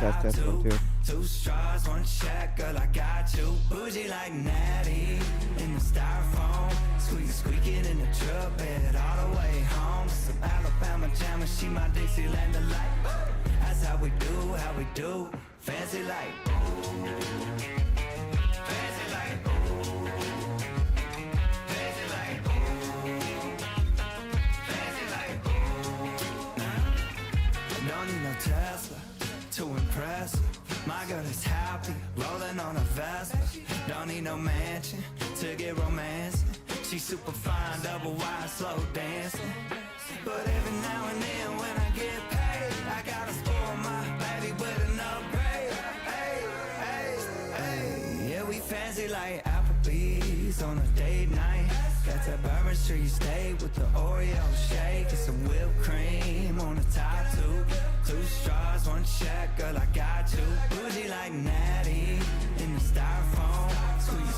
Test 1 2. Two straws, one check, girl, I got you. Bougie like Natty in the styrofoam. Squeaking in the truck bed all the way home. Some Alabama jammer, she my Dixieland delight. That's how we do, fancy like. Fancy like. Fancy like. Fancy like. Don't need no Tesla to impress her. My girl is happy, rolling on a Vespa. Don't need no mansion to get romancing. She's super fine, double wide, slow dancing. But every now and then when I get paid, I gotta spoil my baby with an upgrade. Hey, hey, hey. Yeah, we fancy like Applebee's on a date night. Got that Bourbon Street steak with the Oreo shake and some whipped cream on the top two. Two straws, one check, girl, I got you. Bougie like Natty in the styrofoam.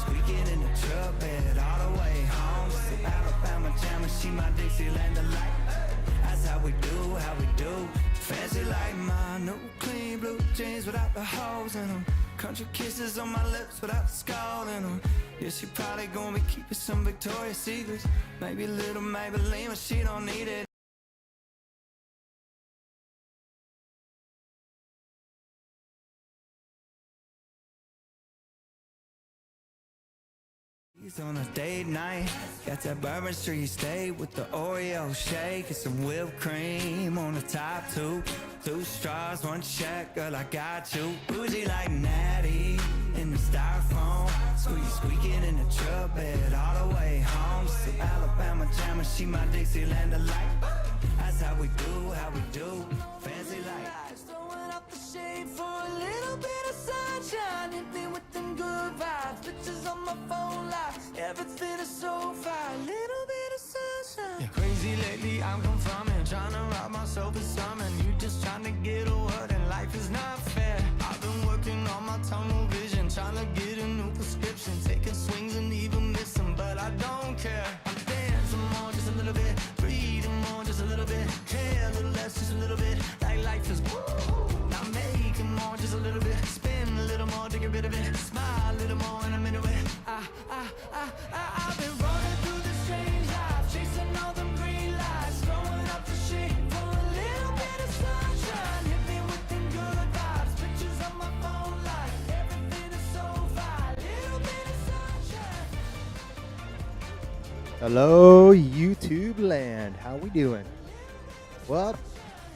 Squeaking in the truck bed all the way home. Some Alabama jammer, she my Dixieland delight. That's how we do, fancy like my new clean blue jeans without the holes in them. Country kisses on my lips without the skull in them. Yeah, she probably gonna be keeping some Victoria's Secrets. Maybe a little Maybelline, but she don't need it. He's on a date night, got that Bourbon Street steak with the Oreo shake and some whipped cream on the top two. Two straws, one check, girl, I got you. Bougie like Natty in the styrofoam. Squeaking in the truck bed all the way home. Some Alabama jammer, she my Dixieland delight. That's how we do, fancy like. Just throwing up the shade for a little bit of sunshine. Hit me with them good vibes, pictures on my phone live. Everything is so fine, little bit of sunshine. Yeah, crazy lately, I'm confirming, trying to rob myself of something. You just trying to get a word and life is not fair. I've been working on my tunnel vision, trying to get a new prescription, taking swings and even missing, but I don't care. I'm dancing more, just a little bit, breathing more, just a little bit, care a little less, just a little bit, like life is woo. Now making more, just a little bit, spin a little more to get rid of it, smile a little more and I'm into it. I've been running through the strange life, chasing all them green lights, throwing up the shade for a little bit of sunshine. Hit me with them good vibes, pictures on my phone like everything is so fine, little bit of sunshine. Hello, YouTube land. How we doing? Well,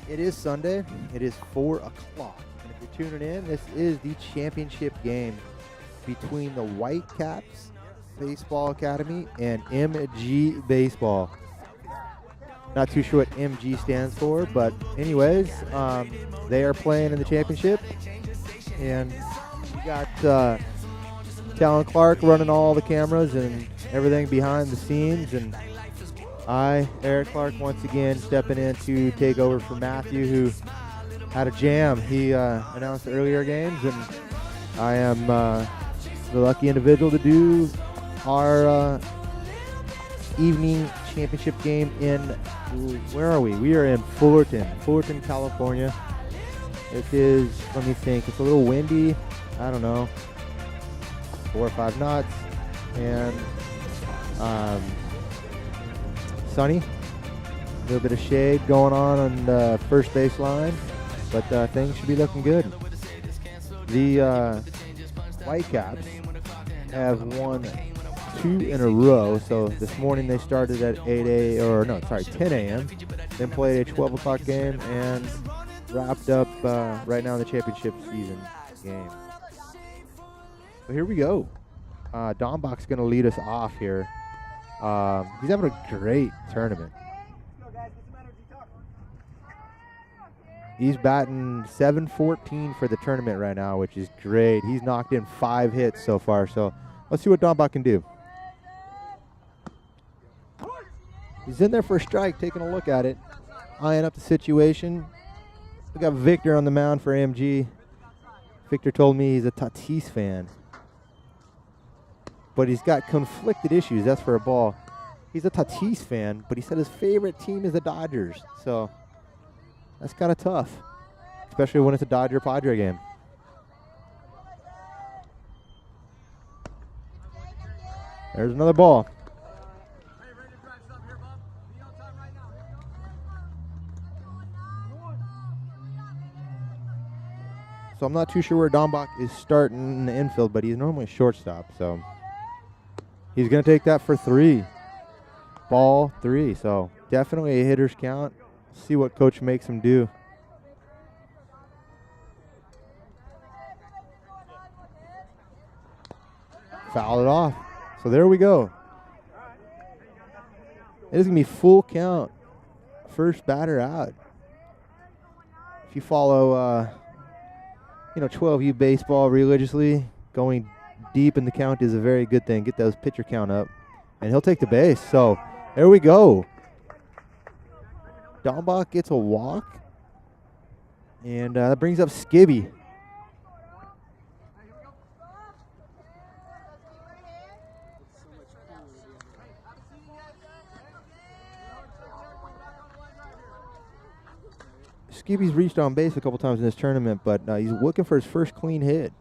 it is Sunday. It is 4 o'clock. And if you're tuning in, this is the championship game between the Whitecaps Baseball Academy and MG Baseball. Not too sure what MG stands for, but anyways, they are playing in the championship. And we got Talon Clark running all the cameras and everything behind the scenes. And I, Eric Clark, once again stepping in to take over for Matthew, who had a jam. He announced the earlier games, and I am the lucky individual to do our evening championship game in, where are we? We are in Fullerton, California. It is, let me think, it's a little windy, I don't know, 4 or 5 knots, and sunny, a little bit of shade going on the first base line, but things should be looking good. The Whitecaps have won 2 in a row. So this morning they started at 10 a.m. Then played a 12 o'clock game and wrapped up right now in the championship season game. So here we go. Dombach's going to lead us off here. He's having a great tournament. He's batting .714 for the tournament right now, which is great. He's knocked in 5 hits so far. So let's see what Dombach can do. He's in there for a strike, taking a look at it, eyeing up the situation. We got Victor on the mound for AMG. Victor told me he's a Tatis fan, but he's got conflicted issues. That's for a ball. He's a Tatis fan, but he said his favorite team is the Dodgers. So that's kind of tough, especially when it's a Dodger-Padre game. There's another ball. So I'm not too sure where Dombach is starting in the infield, but he's normally a shortstop. So he's going to take that for 3. Ball 3. So definitely a hitter's count. See what coach makes him do. Foul it off. So there we go. It is going to be full count. First batter out. If you follow 12U baseball religiously, going deep in the count is a very good thing. Get those pitcher count up. And he'll take the base. So there we go. Dombach gets a walk. And that brings up Skibby. Skibby's reached on base a couple times in this tournament, but he's looking for his first clean hit.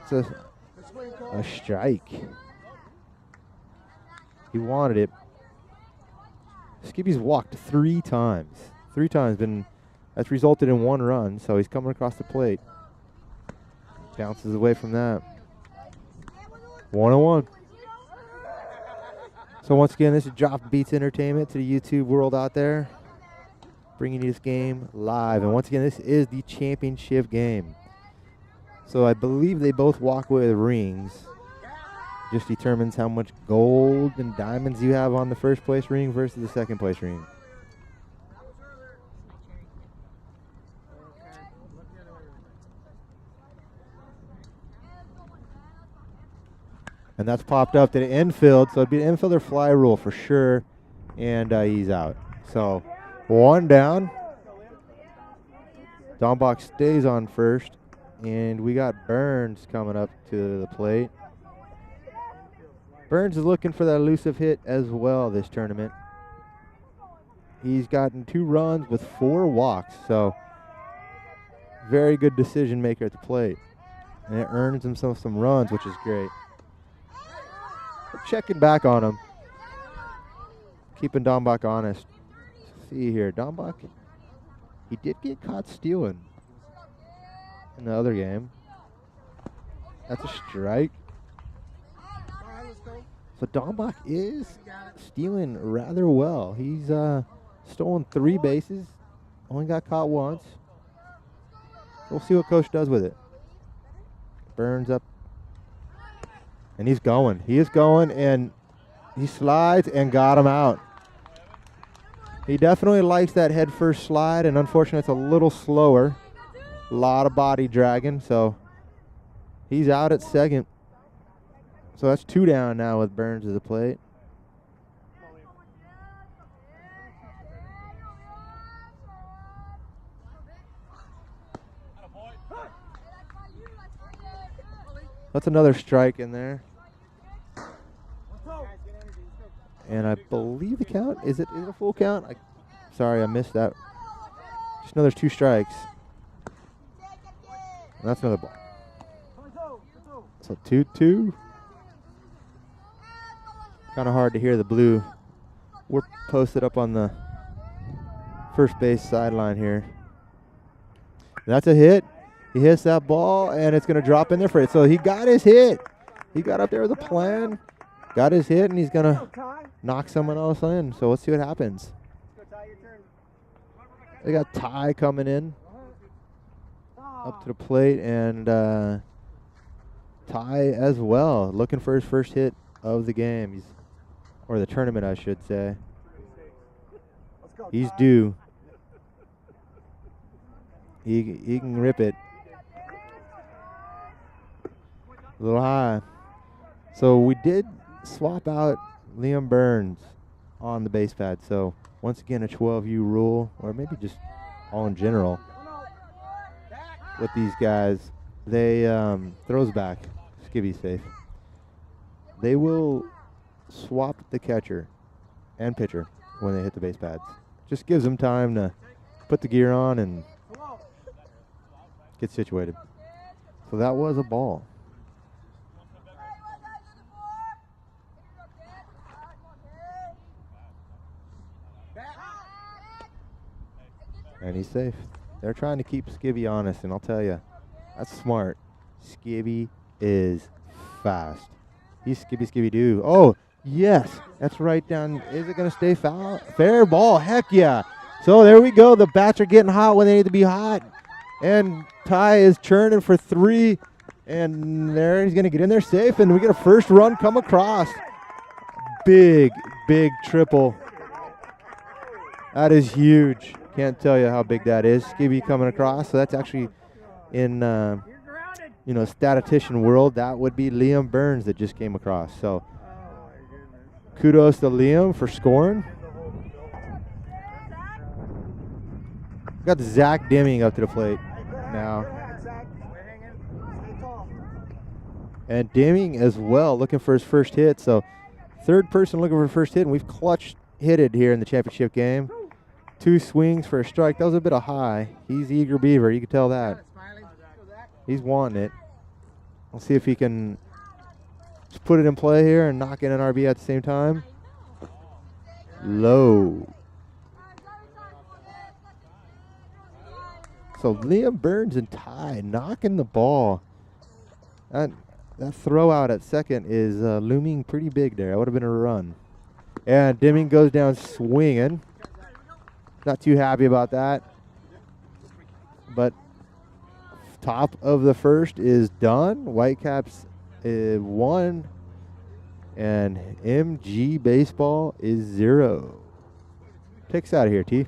It's a strike. He wanted it. Skibby's walked 3 times. 3 times, that's resulted in 1 run, so he's coming across the plate. Bounces away from that. 1-1. So once again, this is Drop Beats Entertainment to the YouTube world out there, bringing you this game live. And once again, this is the championship game. So I believe they both walk with rings. Just determines how much gold and diamonds you have on the first place ring versus the second place ring. And that's popped up to the infield, so it'd be an infielder fly rule for sure, and he's out. So 1 down. Dombach stays on first, and we got Burns coming up to the plate. Burns is looking for that elusive hit as well this tournament. He's gotten 2 runs with 4 walks, so very good decision maker at the plate. And it earns himself some runs, which is great. We're checking back on him, keeping Dombach honest. Let's see here, Dombach, he did get caught stealing in the other game. That's a strike. So Dombach is stealing rather well. He's stolen 3 bases, only got caught once. We'll see what coach does with it. Burns up. And he's going. He is going, and he slides and got him out. He definitely likes that head first slide, and unfortunately it's a little slower. A lot of body dragging, so he's out at second. So that's 2 down now with Burns at the plate. That's another strike in there. And I believe the count, is it a full count? Sorry, I missed that. Just another 2 strikes. And that's another ball. So 2-2. Kind of hard to hear the blue. We're posted up on the first base sideline here. That's a hit. He hits that ball, and it's going to drop in there for it. So he got his hit. He got up there with a plan, got his hit, and he's going to knock someone else in. So let's see what happens. They got Ty coming in up to the plate, and Ty as well, looking for his first hit of the game, or the tournament, I should say. He's due. He can rip it. A little high. So we did swap out Liam Burns on the base pad. So once again, a 12U rule, or maybe just all in general with these guys. They throws back. Skibby's safe. They will swap the catcher and pitcher when they hit the base pads. Just gives them time to put the gear on and get situated. So that was a ball. And he's safe. They're trying to keep Skibby honest, and I'll tell you, that's smart. Skibby is fast. He's Skibby-Doo. Oh, yes. That's right down. Is it going to stay foul? Fair ball. Heck yeah. So there we go. The bats are getting hot when they need to be hot. And Ty is churning for 3. And there he's going to get in there safe. And we get a first run come across. Big, big triple. That is huge. Can't tell you how big that is. Skibby coming across. So that's actually in, statistician world. That would be Liam Burns that just came across. So kudos to Liam for scoring. Got Zach Deming up to the plate now. And Deming as well looking for his first hit. So third person looking for a first hit, and we've clutch hitted here in the championship game. 2 swings for a strike. That was a bit of high. He's eager beaver. You can tell that. He's wanting it. We'll see if he can just put it in play here and knock in an RB at the same time. Low. So Liam Burns and Ty knocking the ball. That throw out at second is looming pretty big there. That would have been a run. And Deming goes down swinging. Not too happy about that. But top of the first is done. Whitecaps 1. And MG Baseball is 0. Takes out of here, T.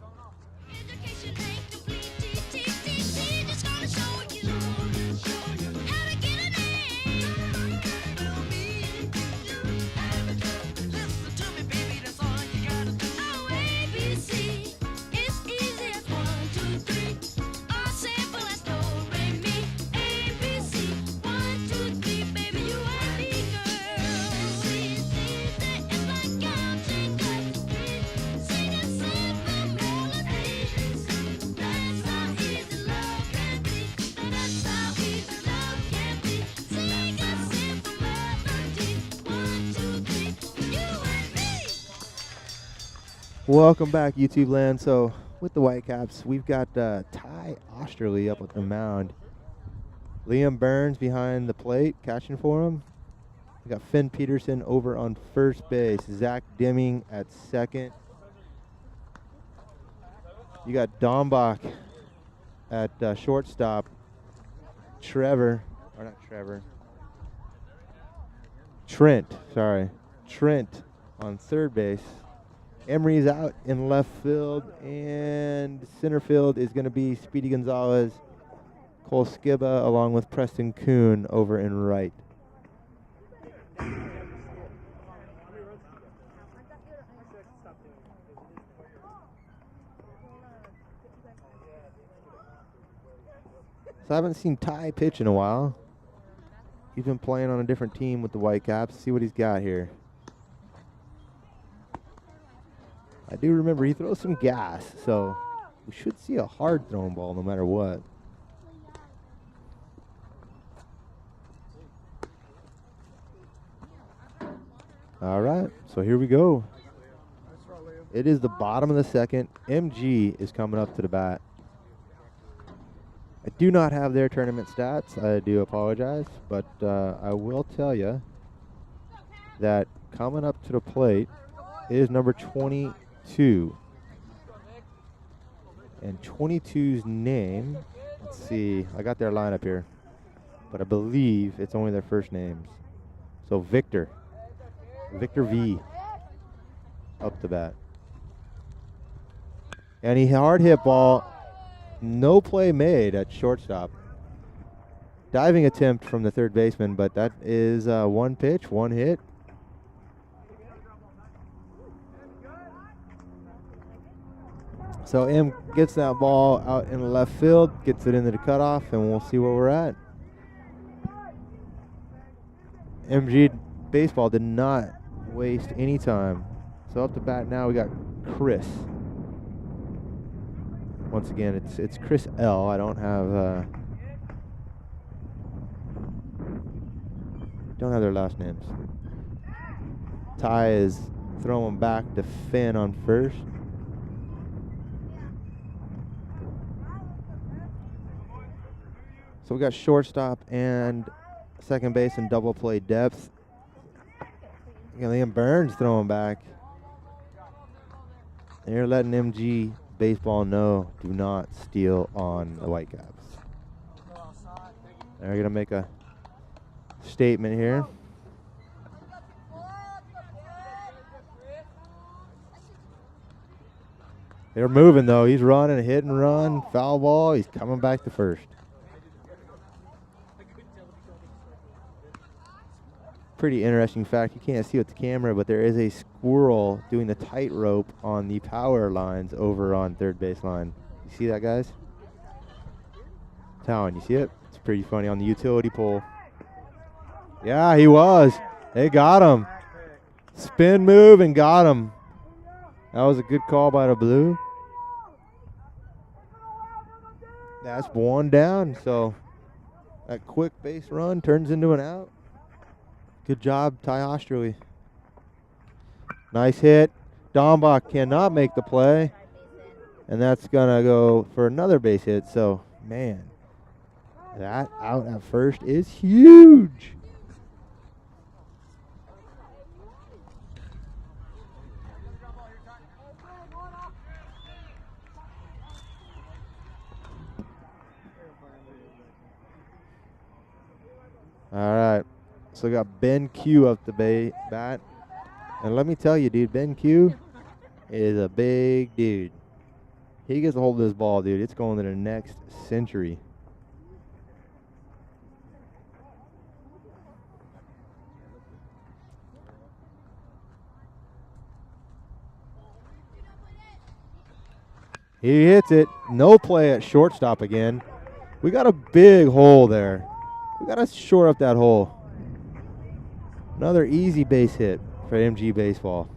Welcome back, YouTube land. So with the Whitecaps, we've got Ty Osterley up at the mound. Liam Burns behind the plate, catching for him. We got Finn Peterson over on first base. Zach Deming at second. You got Dombach at shortstop. Trent on third base. Emery's out in left field, and center field is going to be Speedy Gonzalez, Cole Skiba, along with Preston Kuhn over in right. So I haven't seen Ty pitch in a while. He's been playing on a different team with the Whitecaps. See what he's got here. I do remember he throws some gas, so we should see a hard thrown ball no matter what. All right, so here we go. It is the bottom of the second. MG is coming up to the bat. I do not have their tournament stats. I do apologize, but I will tell you that coming up to the plate is number 22. And 22's name, let's see, I got their lineup here, but I believe it's only their first names. So Victor V up the bat. And he hard hit ball, no play made at shortstop. Diving attempt from the third baseman, but that is one pitch, one hit. So M gets that ball out in the left field, gets it into the cutoff, and we'll see where we're at. MG baseball did not waste any time. So up to bat now we got Chris. Once again, it's Chris L. I don't have their last names. Ty is throwing back to Finn on first. So we got shortstop and second base in double play depth. Liam Burns throwing back. And you're letting MG baseball know, do not steal on the Whitecaps. They're going to make a statement here. They're moving, though. He's running, hit and run, foul ball. He's coming back to first. Pretty interesting fact. You can't see with the camera, but there is a squirrel doing the tightrope on the power lines over on third baseline. You see that, guys? Talon, you see it? It's pretty funny on the utility pole. Yeah, he was. They got him. Spin move and got him. That was a good call by the blue. That's one down, so that quick base run turns into an out. Good job, Ty Osterley. Nice hit. Dombach cannot make the play. And that's going to go for another base hit. So, man, that out at first is huge. All right. So we got Ben Q up the bat. And let me tell you, dude, Ben Q is a big dude. He gets a hold of this ball, dude. It's going to the next century. He hits it. No play at shortstop again. We got a big hole there. We got to shore up that hole. Another easy base hit for MG baseball.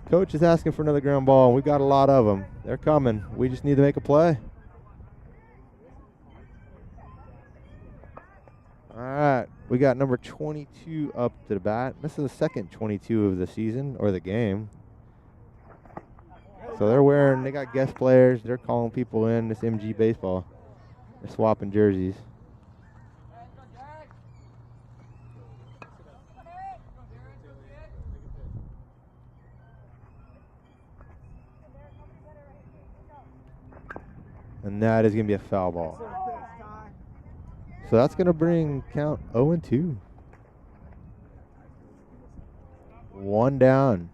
Coach is asking for another ground ball, and we've got a lot of them. They're coming. We just need to make a play. All right. We got number 22 up to the bat. This is the second 22 of the season, or the game. So they got guest players. They're calling people in. This MG baseball. They're swapping jerseys. And that is going to be a foul ball. So that's going to bring count 0-2. One down.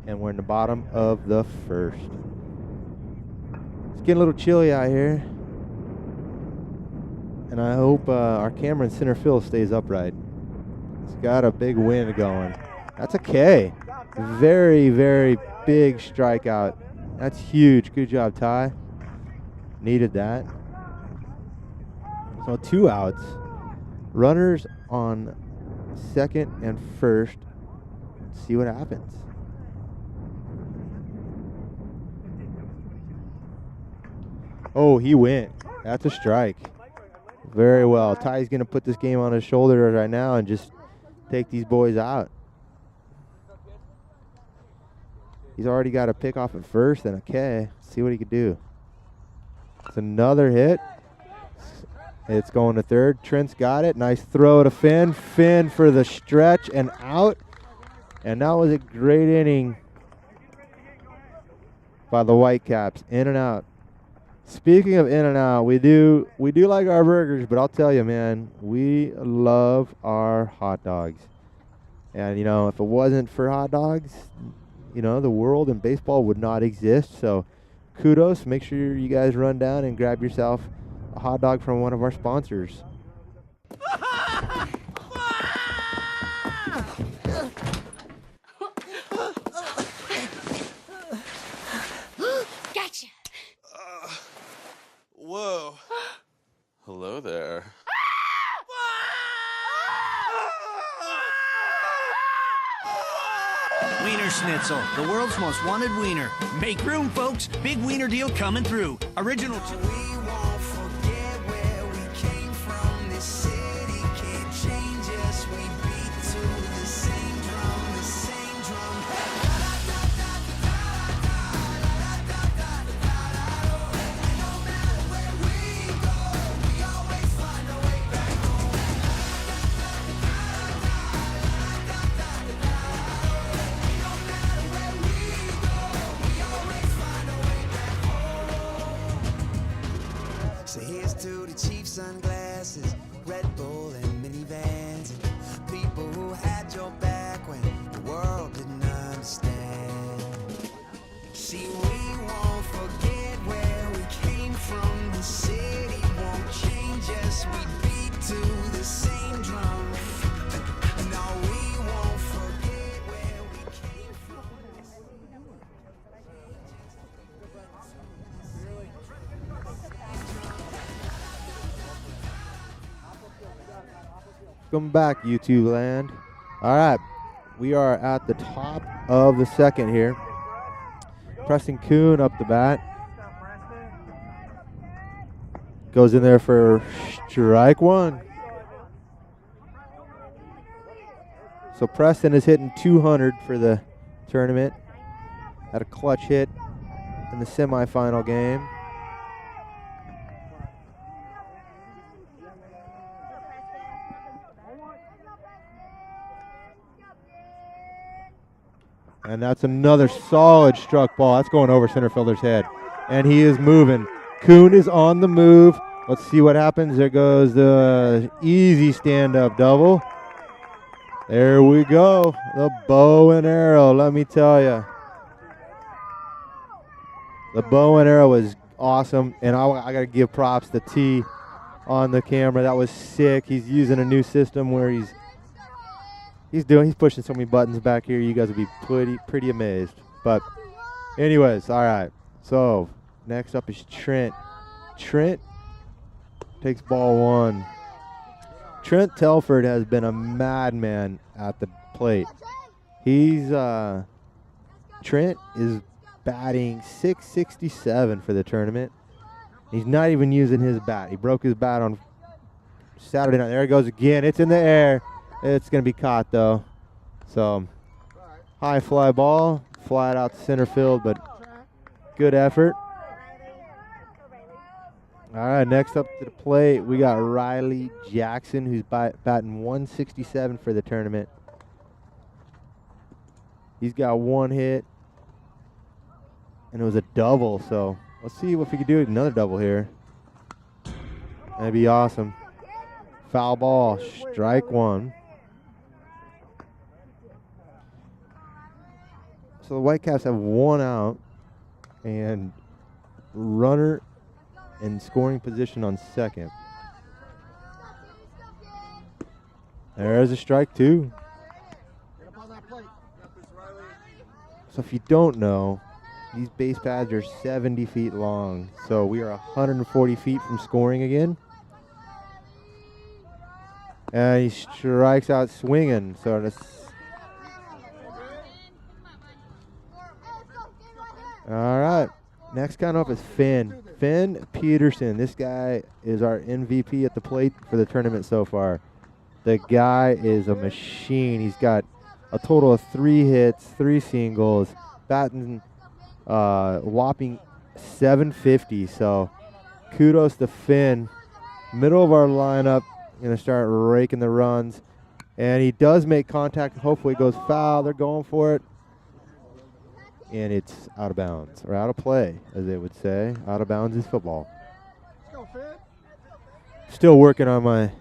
And we're in the bottom of the first. It's getting a little chilly out here. And I hope our camera in center field stays upright. It's got a big wind going. That's a K. Very, very big strikeout. That's huge. Good job, Ty. Needed that. So 2 outs. Runners on second and first. Let's see what happens. Oh, he went. That's a strike. Very well. Ty's going to put this game on his shoulder right now and just take these boys out. He's already got a pick off at first and a K. See what he could do. It's another hit. It's going to third. Trent's got it. Nice throw to Finn. Finn for the stretch and out. And that was a great inning by the Whitecaps. In and out. Speaking of in and out, we do like our burgers, but I'll tell you, man, we love our hot dogs. And, you know, if it wasn't for hot dogs, you know, the world and baseball would not exist. So kudos. Make sure you guys run down and grab yourself a hot dog from one of our sponsors. Gotcha. Whoa. Hello there. Wiener Schnitzel, the world's most wanted wiener. Make room, folks. Big wiener deal coming through. Original. We won't forget where we came from. This city can't change us. We beat to the same drum, the same drum. No matter where we go, we always find a way back home. No matter where we go, we always find a way back home. So here's to the cheap sunglasses, Red Bull and minivans, and people who had your back when the world didn't understand. See, we won't forget where we came from. The city won't change us. We beat to the same drum. No, we won't forget where we came from. Welcome back, YouTube land. All right, we are at the top of the second here. Preston Kuhn up the bat. Goes in there for strike one. So Preston is hitting 200 for the tournament. Had a clutch hit in the semifinal game. And that's another solid struck ball. That's going over center fielder's head. And he is moving. Kuhn is on the move. Let's see what happens. There goes the easy stand-up double. There we go. The bow and arrow, let me tell you. The bow and arrow was awesome. And I got to give props to T on the camera. That was sick. He's using a new system where he's pushing so many buttons back here. You guys will be pretty amazed. But anyways, all right. So next up is Trent. Trent takes ball one. Trent Telford has been a madman at the plate. Trent is batting .667 for the tournament. He's not even using his bat. He broke his bat on Saturday night. There it goes again. It's in the air. It's going to be caught, though. So, high fly ball, flat out to center field, but good effort. All right, next up to the plate, we got Riley Jackson, who's batting .167 for the tournament. He's got one hit, and it was a double, so let's see if we can do another double here. That'd be awesome. Foul ball, strike one. So the Whitecaps have one out and runner in scoring position on second. There's a strike two. So if you don't know, these base pads are 70 feet long. So we are 140 feet from scoring again. And he strikes out swinging. So that's all right. Next count up is Finn. Finn Peterson. This guy is our MVP at the plate for the tournament so far. The guy is a machine. He's got a total of 3 hits, 3 singles, batting whopping 750. So kudos to Finn. Middle of our lineup, going to start raking the runs. And he does make contact. Hopefully it goes foul. They're going for it. And it's out of bounds, or out of play, as they would say. Out of bounds is football. Still working on my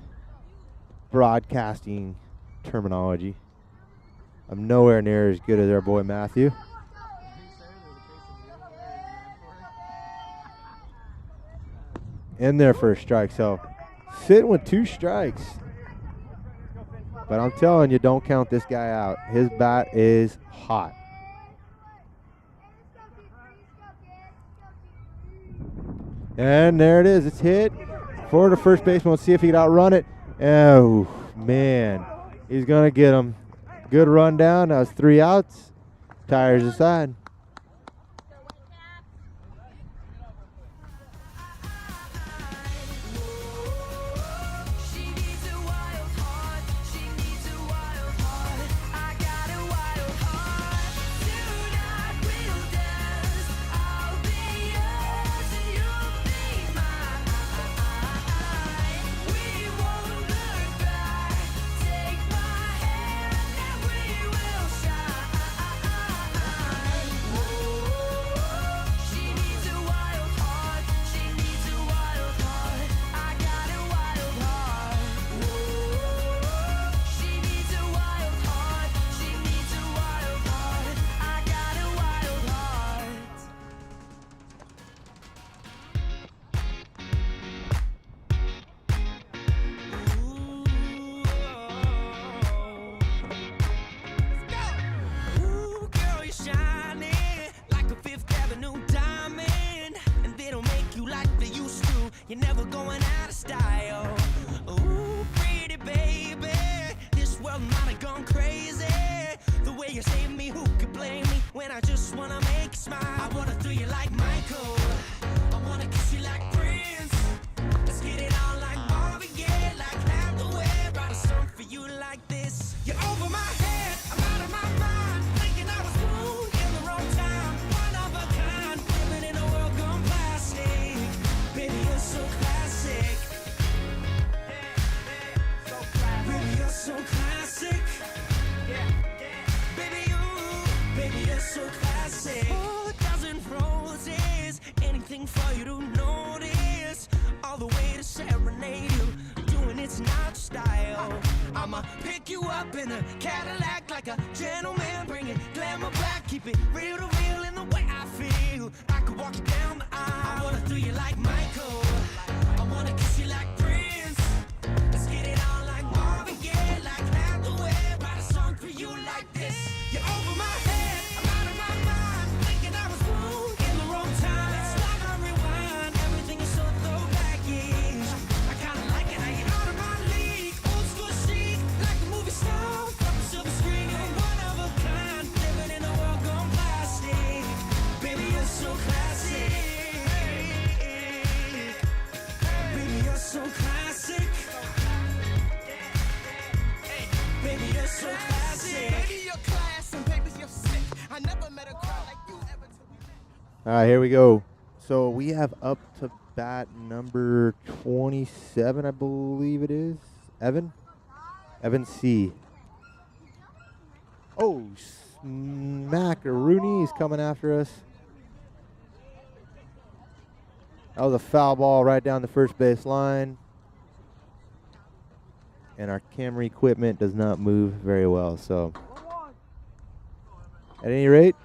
broadcasting terminology. I'm nowhere near as good as our boy Matthew. In their first strike, so sitting with 2 strikes. But I'm telling you, don't count this guy out. His bat is hot. And there it is. It's hit for the first baseman. Let's see if he can outrun it. Oh, man. He's going to get him. Good run down. That was 3 outs. Tires aside. You're never going out of style. Ooh, pretty baby, this world might have gone crazy. The way you save me, who could blame me when I just wanna make you smile? I wanna do you like Michael, I wanna kiss you like Prince. Let's get it on like Marvin Gaye, like Hathaway. Write a song for you like this. You're over my head, I'm out of my mind, thinking I was born in the wrong time. One of a kind, living in a world gone plastic. Baby, you're so classic. Baby, you're so classic. Baby, you're so classic. Oh, a dozen roses, anything for you to notice. All the way to serenade you, doing it's not style. I'ma pick you up in a Cadillac like a gentleman, bring it glamour back, keep it real to real in the way I feel. I could walk you down the aisle. I wanna do you like Michael, I wanna kiss you like Prince. Let's get it on like Marvin Gaye, like Hathaway. Write a song for you like this. You're over my head, I'm out of my mind, thinking I was born in the wrong time. It's like I rewind, everything is so throwback-ish. I kinda like it how you're out of my league, old school chic, like a movie star from the silver screen. You're one of a kind, living in a world gone plastic. Baby, you're so classic. Baby, you're so classic. Baby, you're so classic. Baby, you're class and baby, you're sick. I never met a girl like you ever till we met. All right, here we go. So we have up to bat number 27, I believe it is. Evan C. Oh, Smackaroonie is coming after us. That was a foul ball right down the first base line. And our camera equipment does not move very well, so at any rate,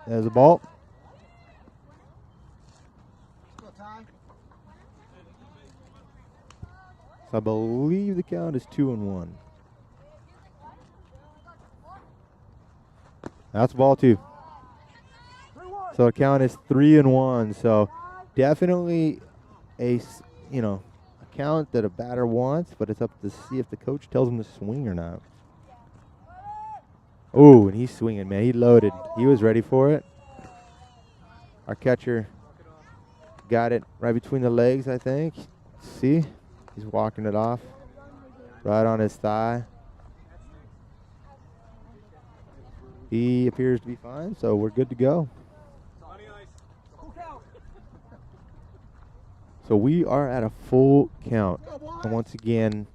there's a ball. So I believe the count is 2-1. That's ball 2. So the count is 3-1. So definitely a count that a batter wants, but it's up to see if the coach tells him to swing or not. Oh, and he's swinging, man. He loaded. He was ready for it. Our catcher got it right between the legs, I think. See? He's walking it off right on his thigh. He appears to be fine, so we're good to go. So we are at a full count. And once again,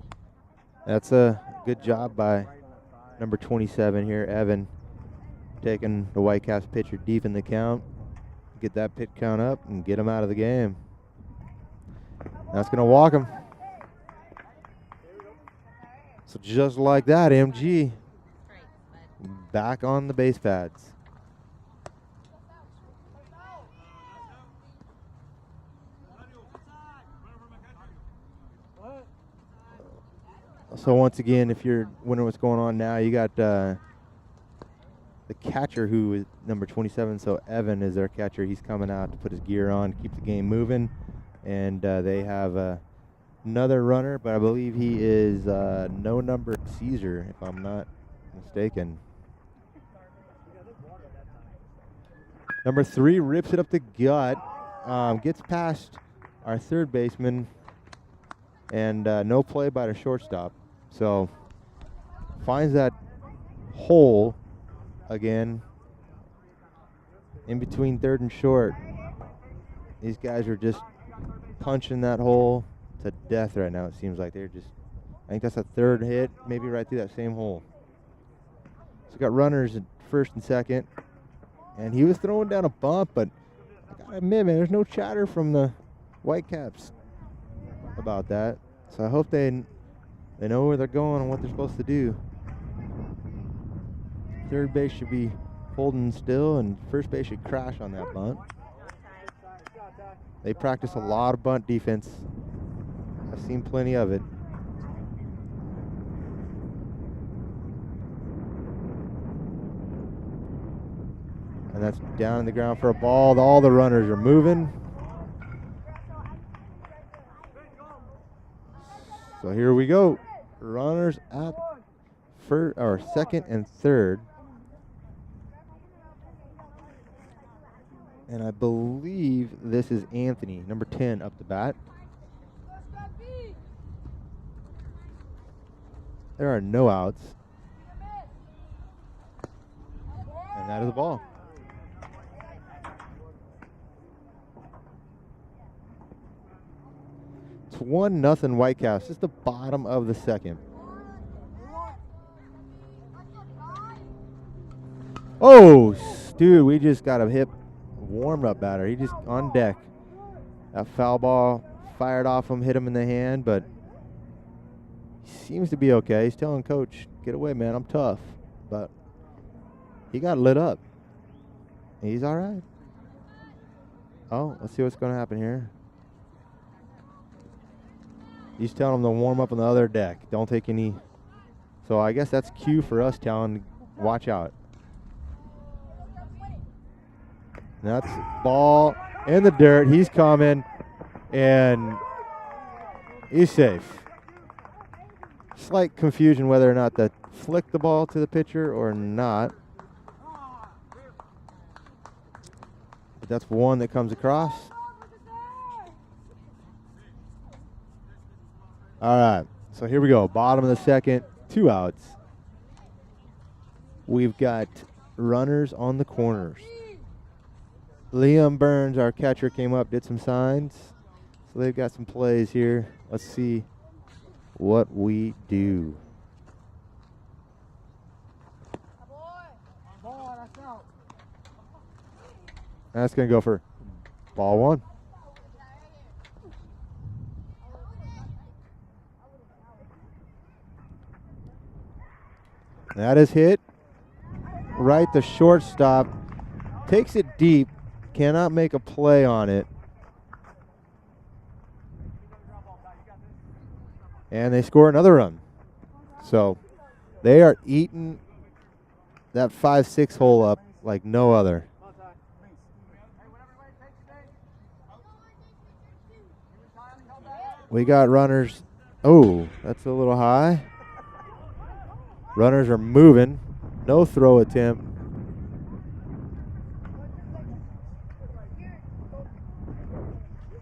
that's a good job by number 27 here, Evan, taking the Whitecaps pitcher deep in the count. Get that pitch count up and get him out of the game. That's going to walk him. So just like that, MG back on the base pads. So once again, if you're wondering what's going on now, you got the catcher who is number 27. So Evan is their catcher. He's coming out to put his gear on, keep the game moving. And they have another runner, but I believe he is no number Caesar, if I'm not mistaken. Number 3 rips it up the gut, gets past our third baseman, and no play by the shortstop. So finds that hole again in between third and short. These guys are just punching that hole to death right now. It seems like they're just, I think that's a third hit, maybe right through that same hole. So got runners at first and second, and he was throwing down a bump, but I gotta admit, man, there's no chatter from the Whitecaps about that. So I hope they know where they're going and what they're supposed to do. Third base should be holding still, and first base should crash on that bunt. They practice a lot of bunt defense. I've seen plenty of it. And that's down in the ground for a ball. All the runners are moving. So here we go. Runners at first, or second and third. And I believe this is Anthony, number 10, up the bat. There are no outs. And that is the ball. It's 1-0 Whitecaps. Just the bottom of the second. Oh, dude, we just got a hip warm-up batter. He just on deck. That foul ball fired off him, hit him in the hand, but he seems to be okay. He's telling coach, get away, man, I'm tough. But he got lit up. He's all right. Oh, let's see what's going to happen here. He's telling him to warm up on the other deck. Don't take any. So I guess that's cue for us telling him, watch out. That's ball in the dirt. He's coming, and he's safe. Slight confusion whether or not to flick the ball to the pitcher or not. But that's one that comes across. All right, so here we go. Bottom of the second, 2 outs. We've got runners on the corners. Liam Burns, our catcher, came up, did some signs. So they've got some plays here. Let's see what we do. That's going to go for ball 1. That is hit right to shortstop. Takes it deep. Cannot make a play on it. And they score another run. So they are eating that 5-6 hole up like no other. We got runners. Oh, that's a little high. Runners are moving. No throw attempt.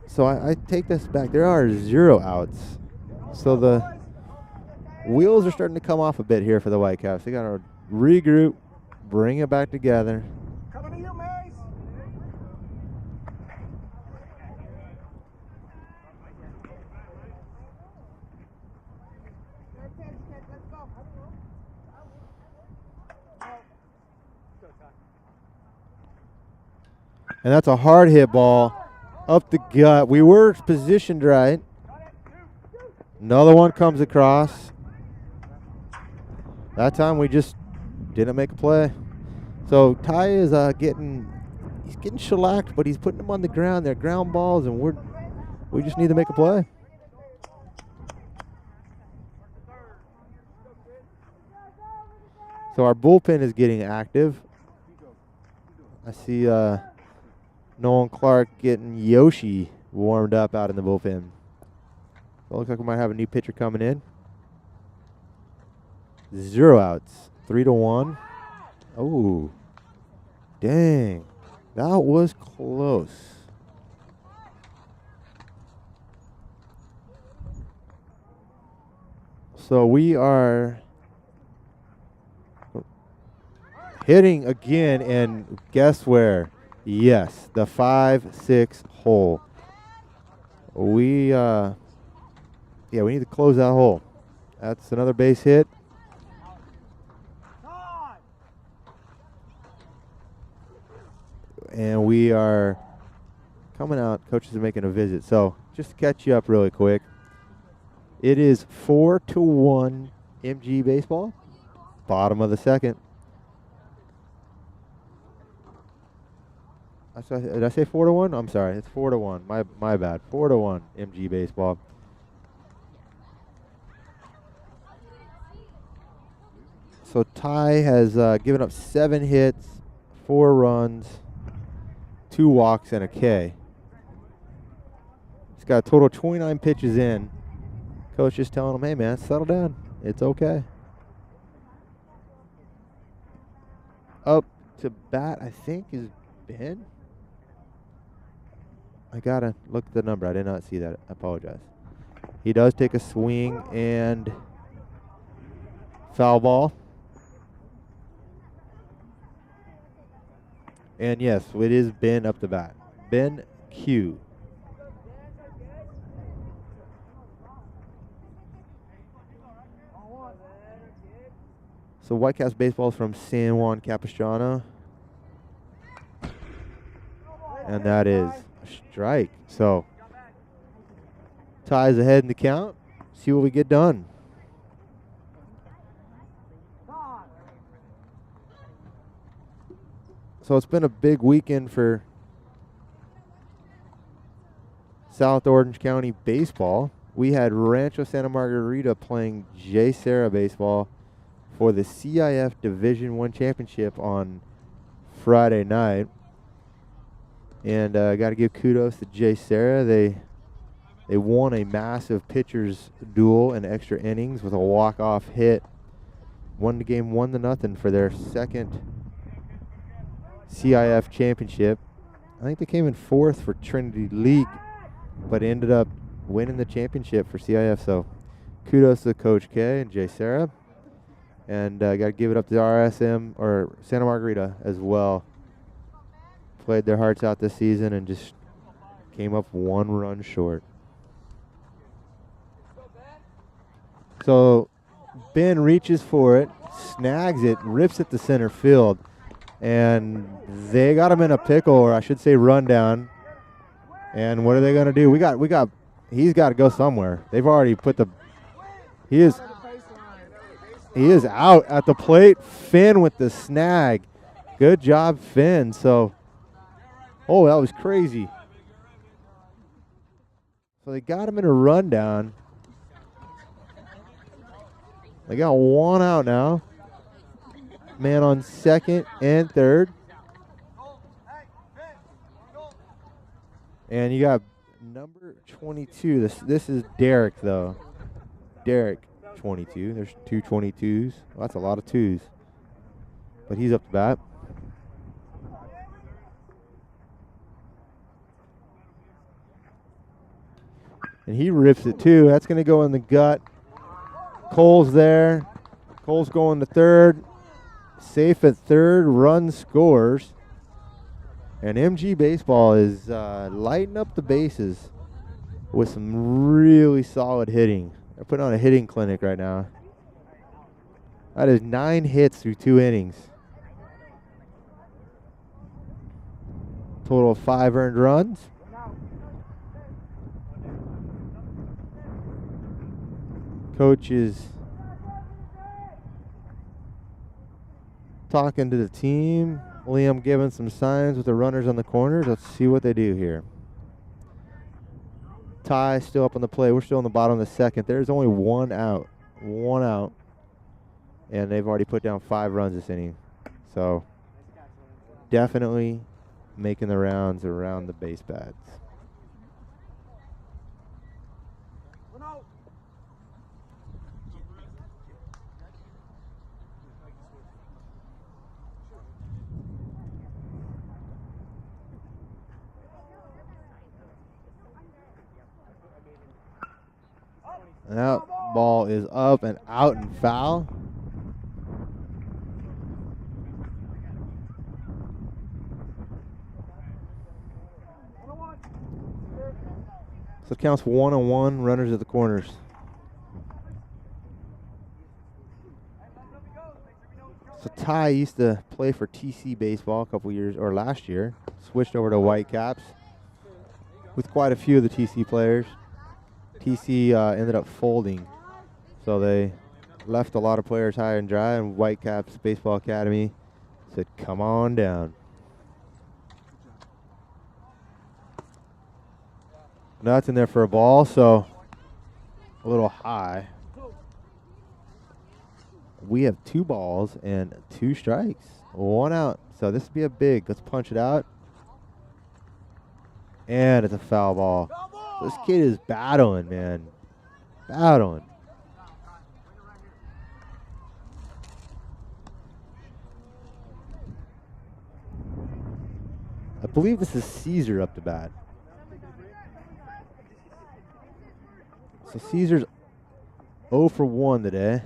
So I take this back. There are 0 outs. So the wheels are starting to come off a bit here for the Whitecaps. They got to regroup, bring it back together. Coming to you, Mace. Let's go. And that's a hard hit ball up the gut. We were positioned right. Another one comes across. That time we just didn't make a play. So Ty is getting shellacked, but he's putting them on the ground. They're ground balls, and we just need to make a play. So our bullpen is getting active. I see Nolan Clark getting Yoshi warmed up out in the bullpen. So it looks like we might have a new pitcher coming in. 0 outs, 3-1. Oh, dang. That was close. So we are hitting again, and guess where? Yes, the 5-6 hole. We need to close that hole. That's another base hit. And we are coming out. Coaches are making a visit. So just to catch you up really quick, it is 4-1 MG baseball. Bottom of the second. Did I say 4-1? I'm sorry. It's 4-1. My bad. 4-1 MG baseball. So Ty has given up 7 hits, 4 runs, 2 walks, and a K. He's got a total of 29 pitches in. Coach just telling him, hey, man, settle down. It's okay. Up to bat, I think, is Ben. I got to look at the number. I did not see that. I apologize. He does take a swing and foul ball. And yes, it is Ben up the bat. Ben Q. So Whitecaps baseball is from San Juan Capistrano. And that is a strike. So Ty's ahead in the count. See what we get done. So it's been a big weekend for South Orange County baseball. We had Rancho Santa Margarita playing J. Serra baseball for the CIF Division I championship on Friday night. And I got to give kudos to J. Serra. They won a massive pitchers duel in extra innings with a walk-off hit. Won the game 1-0 for their second CIF championship. I think they came in 4th for Trinity League, but ended up winning the championship for CIF. So kudos to Coach K and Jay Serra. And I got to give it up to RSM or Santa Margarita as well. Played their hearts out this season and just came up 1 run short. So Ben reaches for it, snags it, rips it to center field. And they got him in a pickle, or I should say rundown. And what are they going to do? He's got to go somewhere. They've already put he is out at the plate. Finn with the snag. Good job, Finn. So, that was crazy. So they got him in a rundown. They got 1 out now. Man on second and third. And you got number 22. This is Derek, though. Derek, 22. There's 2 22s. Well, that's a lot of 2s. But he's up to bat. And he rips it, too. That's going to go in the gut. Cole's there. Cole's going to third. safe at third, run scores. And MG Baseball is lighting up the bases with some really solid hitting. They're putting on a hitting clinic right now. That is 9 hits through 2 innings. Total of 5 earned runs. Coach is talking to the team. Liam giving some signs with the runners on the corners. Let's see what they do here. Ty still up on the plate. We're still in the bottom of the second. There's only 1 out. 1 out. And they've already put down 5 runs this inning. So definitely making the rounds around the base pads. And that ball is up and out and foul. So it counts 1-1, runners at the corners. So Ty used to play for TC Baseball a couple years, or last year. Switched over to Whitecaps with quite a few of the TC players. TC ended up folding, so they left a lot of players high and dry, and Whitecaps Baseball Academy said, come on down. Now it's in there for a ball, so a little high. We have 2 balls and 2 strikes, 1 out. So this would be a big. Let's punch it out. And it's a foul ball. This kid is battling, man. Battling. I believe this is Caesar up to bat. So Caesar's 0 for 1 today.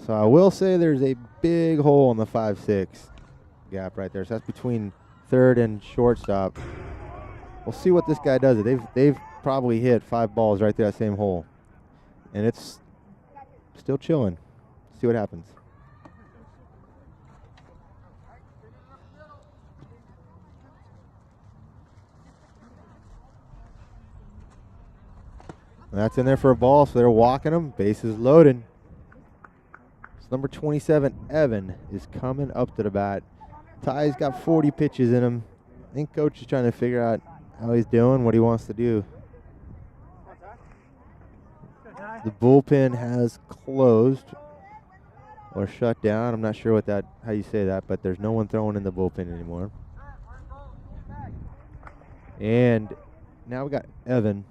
So I will say there's a big hole in the 5-6 gap right there. So that's between third and shortstop. We'll see what this guy does. They've probably hit 5 balls right through that same hole. And it's still chilling. See what happens. And that's in there for a ball, so they're walking him. Bases loaded. So number 27, Evan, is coming up to the bat. Ty's got 40 pitches in him. I think coach is trying to figure out how he's doing, what he wants to do. The bullpen has closed or shut down. I'm not sure how you say that, but there's no one throwing in the bullpen anymore. And now we got Evan.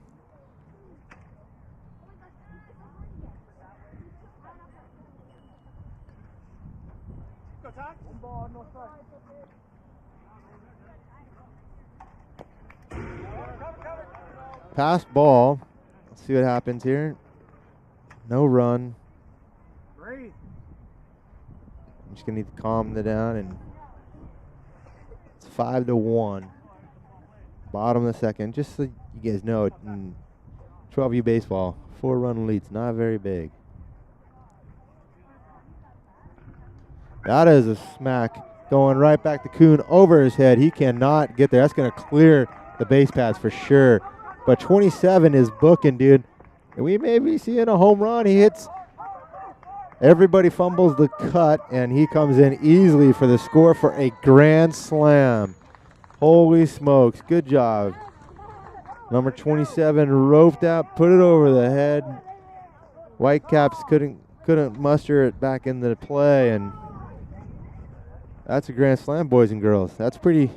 Pass ball. Let's see what happens here. No run. I'm just gonna need to calm it down, and it's 5-1. Bottom of the second. Just so you guys know, in 12U baseball, 4-run leads, not very big. That is a smack going right back to Kuhn over his head. He cannot get there. That's gonna clear the base paths for sure. But 27 is booking, dude. And we may be seeing a home run. He hits. Everybody fumbles the cut, and he comes in easily for the score for a grand slam. Holy smokes. Good job. Number 27 roped out, put it over the head. Whitecaps couldn't muster it back into play, and that's a grand slam, boys and girls. That's pretty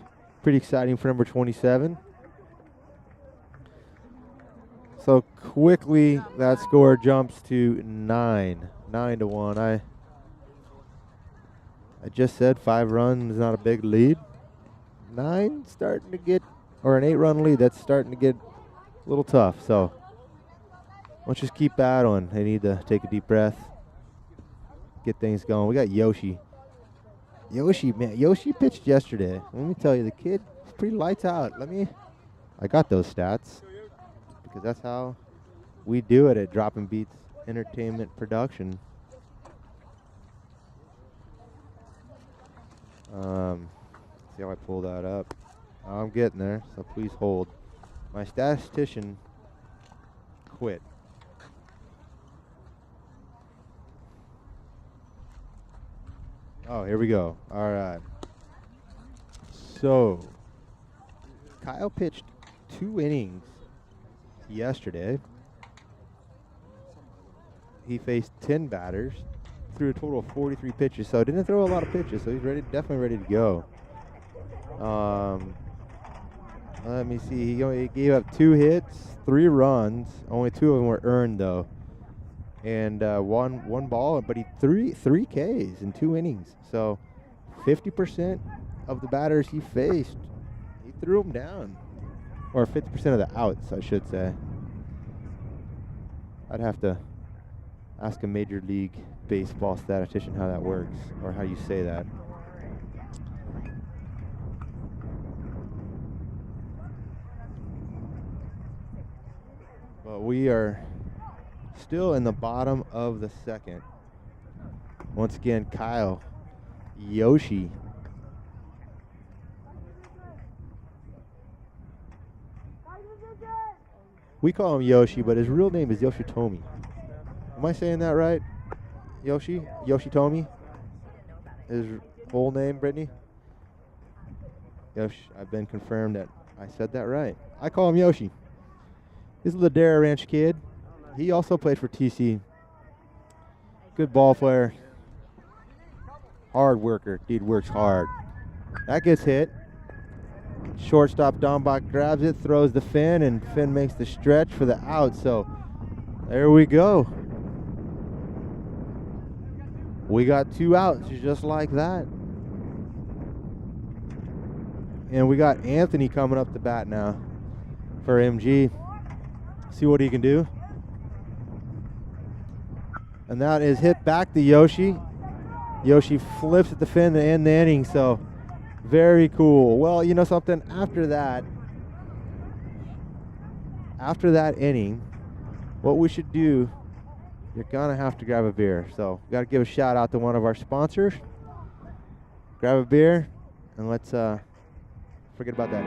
exciting for number 27. So quickly, that score jumps to 9-1. I just said 5 runs is not a big lead. 9 starting to get, or an 8-run lead, that's starting to get a little tough. So let's just keep battling. They need to take a deep breath, get things going. We got Yoshi. Yoshi, man, Yoshi pitched yesterday. Let me tell you, the kid is pretty lights out. I got those stats because that's how we do it at Dropping Beats Entertainment Production. See how I pull that up. I'm getting there, so please hold. My statistician quit. Oh, here we go. All right. So, Kyle pitched 2 innings yesterday. He faced 10 batters, threw a total of 43 pitches, so didn't throw a lot of pitches, so he's definitely ready to go. Let me see. He gave up 2 hits, 3 runs. Only 2 of them were earned, though. And one ball, but he threw 3 Ks in 2 innings. So 50% of the batters he faced, he threw them down. Or 50% of the outs, I should say. I'd have to ask a Major League Baseball statistician how that works, or how you say that. But we are still in the bottom of the second. Once again, Kyle, Yoshi. We call him Yoshi, but his real name is Yoshitomi. Am I saying that right? Yoshitomi? His full name, Brittany? Yoshi. I've been confirmed that I said that right. I call him Yoshi. He's a Ladera Ranch kid. He also played for TC. Good ball player. Hard worker. Dude works hard. That gets hit. Shortstop Dombach grabs it, throws the Finn, and Finn makes the stretch for the out. So there we go. We got 2 outs just like that. And we got Anthony coming up the bat now for MG. See what he can do. And that is hit back to Yoshi. Yoshi flips at the Finn to end the inning, so very cool. Well, you know something? After that inning, what we should do, you're going to have to grab a beer. So got to give a shout out to one of our sponsors. Grab a beer, and let's forget about that.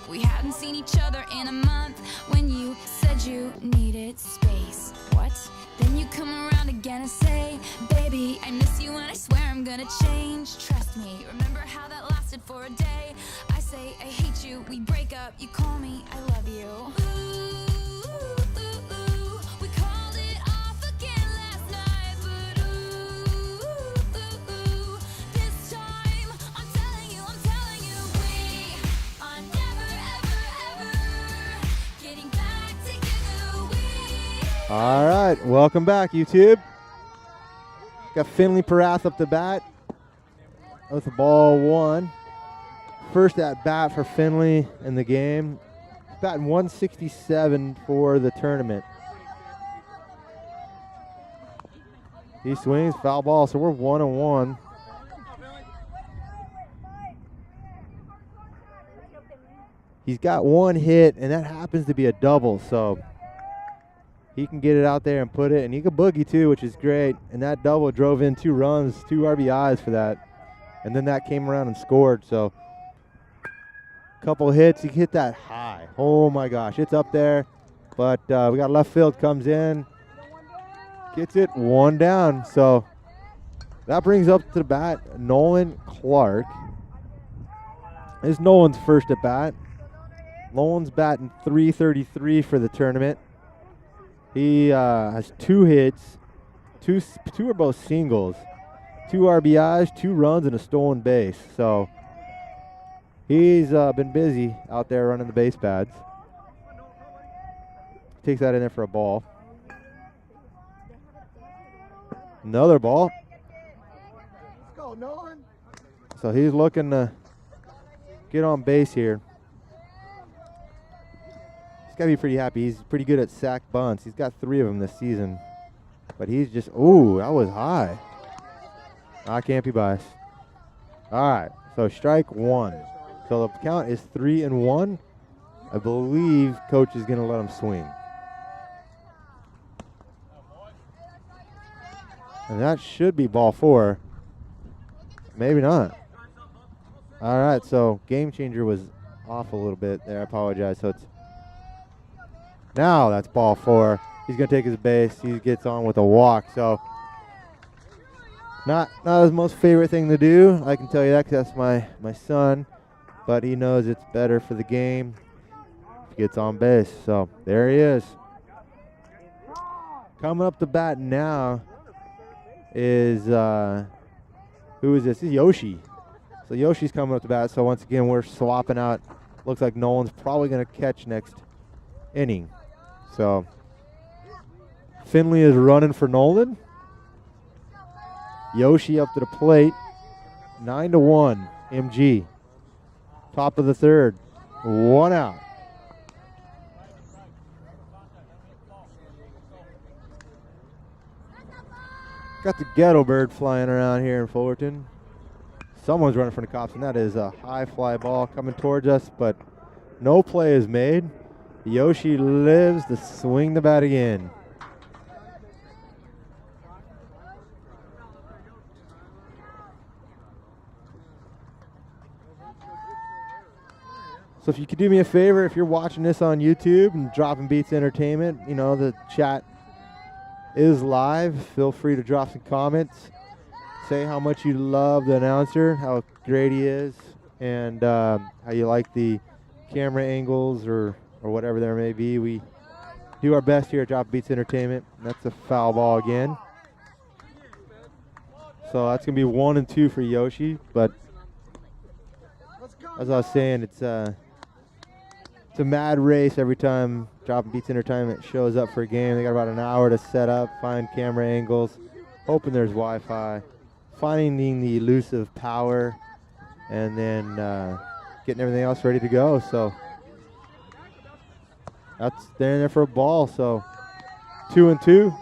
We hadn't seen each other in a month when you said you needed space. What? Then you come around again and say, baby, I miss you and I swear I'm gonna change. Trust me, remember how that lasted for a day? I say I hate you, we break up, you call me, I love you. We called it off again last night, but this time I'm telling you, we are never ever getting back together. All right, welcome back, YouTube. Got Finley Parath up the bat with the ball 1. First at bat for Finley in the game. He's batting 167 for the tournament. He swings, foul ball, so we're 1-1. He's got 1 hit, and that happens to be a double, so he can get it out there and put it, and he can boogie too, which is great. And that double drove in 2 runs, 2 RBIs for that. And then that came around and scored, so couple hits. He hit that high. Oh my gosh, it's up there. But we got left field, comes in, gets it 1 down. So that brings up to the bat Nolan Clark. This is Nolan's first at bat. Nolan's batting .333 for the tournament. He has 2 hits. Two are both singles. 2 RBIs, 2 runs, and a stolen base. So he's been busy out there running the base pads. Takes that in there for a ball. Another ball. Let's go, Nolan. So he's looking to get on base here. He's got to be pretty happy. He's pretty good at sack bunts. He's got 3 of them this season. But he's just, ooh, that was high. I can't be biased. All right, so strike 1. So the count is 3-1. I believe coach is going to let him swing. And that should be ball 4. Maybe not. All right, so game changer was off a little bit there. I apologize. So it's now that's ball 4. He's going to take his base. He gets on with a walk. So not his most favorite thing to do. I can tell you that because that's my son. But he knows it's better for the game if he gets on base. So there he is. Coming up to bat now is, who is this? This is Yoshi. So Yoshi's coming up to bat. So once again, we're swapping out. Looks like Nolan's probably going to catch next inning. So Finley is running for Nolan. Yoshi up to the plate. 9-1 MG. Top of the 3rd. 1 out. Got the ghetto bird flying around here in Fullerton. Someone's running from the cops, and that is a high fly ball coming towards us, but no play is made. Yoshi lives to swing the bat again. So if you could do me a favor, if you're watching this on YouTube and Dropping Beats Entertainment, you know, the chat is live. Feel free to drop some comments. Say how much you love the announcer, how great he is, and how you like the camera angles or whatever there may be. We do our best here at Drop Beats Entertainment. That's a foul ball again. So that's going to be 1 and 2 for Yoshi. But as I was saying, it's a mad race every time Drop Beats Entertainment shows up for a game. They got about an hour to set up, find camera angles, hoping there's Wi-Fi, finding the elusive power, and then getting everything else ready to go. So that's there for a ball. So 2 and 2.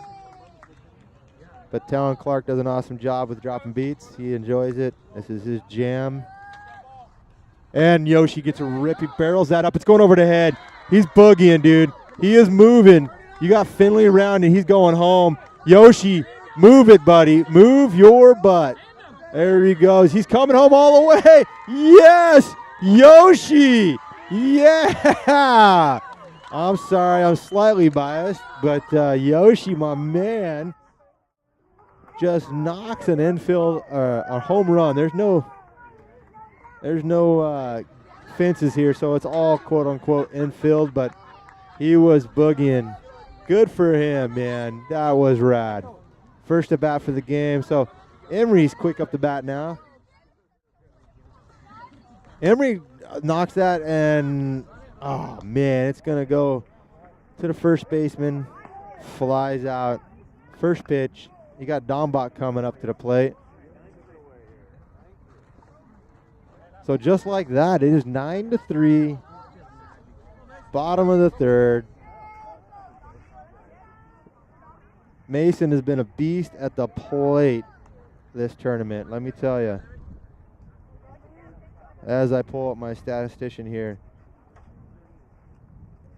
But Talon Clark does an awesome job with dropping beats. He enjoys it. This is his jam. And Yoshi gets a rip. He barrels that up. It's going over the head. He's boogieing, dude. He is moving. You got Finley around, and he's going home. Yoshi, move it, buddy. Move your butt. There he goes. He's coming home all the way. Yes, Yoshi. Yeah. I'm sorry. I'm slightly biased, but Yoshi, my man, just knocks an infield, a home run. There's no fences here, so it's all quote-unquote infield, but he was boogieing. Good for him, man. That was rad. First at bat for the game. So Emery's quick up the bat now. Emery knocks that, and oh man, it's gonna go to the first baseman. Flies out. First pitch. You got Dombach coming up to the plate. So just like that, it is 9-3. Bottom of the 3rd. Mason has been a beast at the plate this tournament, let me tell you. As I pull up my statistician here,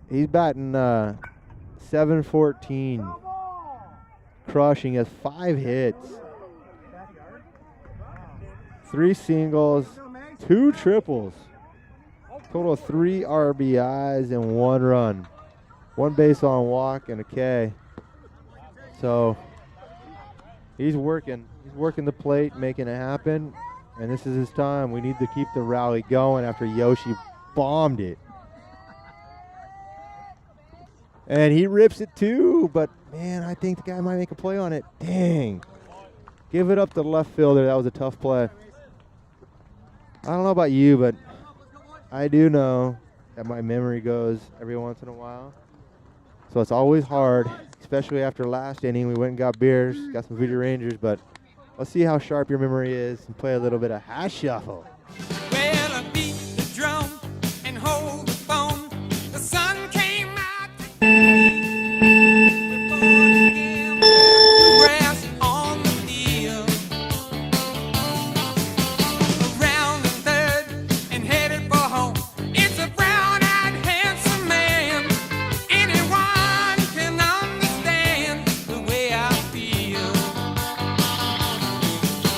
he's batting .714, crushing, has 5 hits, 3 singles, 2 triples. Total of 3 RBIs and 1 run. 1 base on walk and a K. So he's working. He's working the plate, making it happen. And this is his time. We need to keep the rally going after Yoshi bombed it. And he rips it too, but man, I think the guy might make a play on it. Dang. Give it up to the left fielder. That was a tough play. I don't know about you, but I do know that my memory goes every once in a while. So it's always hard, especially after last inning. We went and got beers, got some Voodoo Rangers, but let's see how sharp your memory is and play a little bit of hash shuffle. Well, I beat the drum and hold the phone. The sun came out today. We're born again. The grass on the field. Around the third and headed for home. It's a brown-eyed, handsome man. Anyone can understand the way I feel.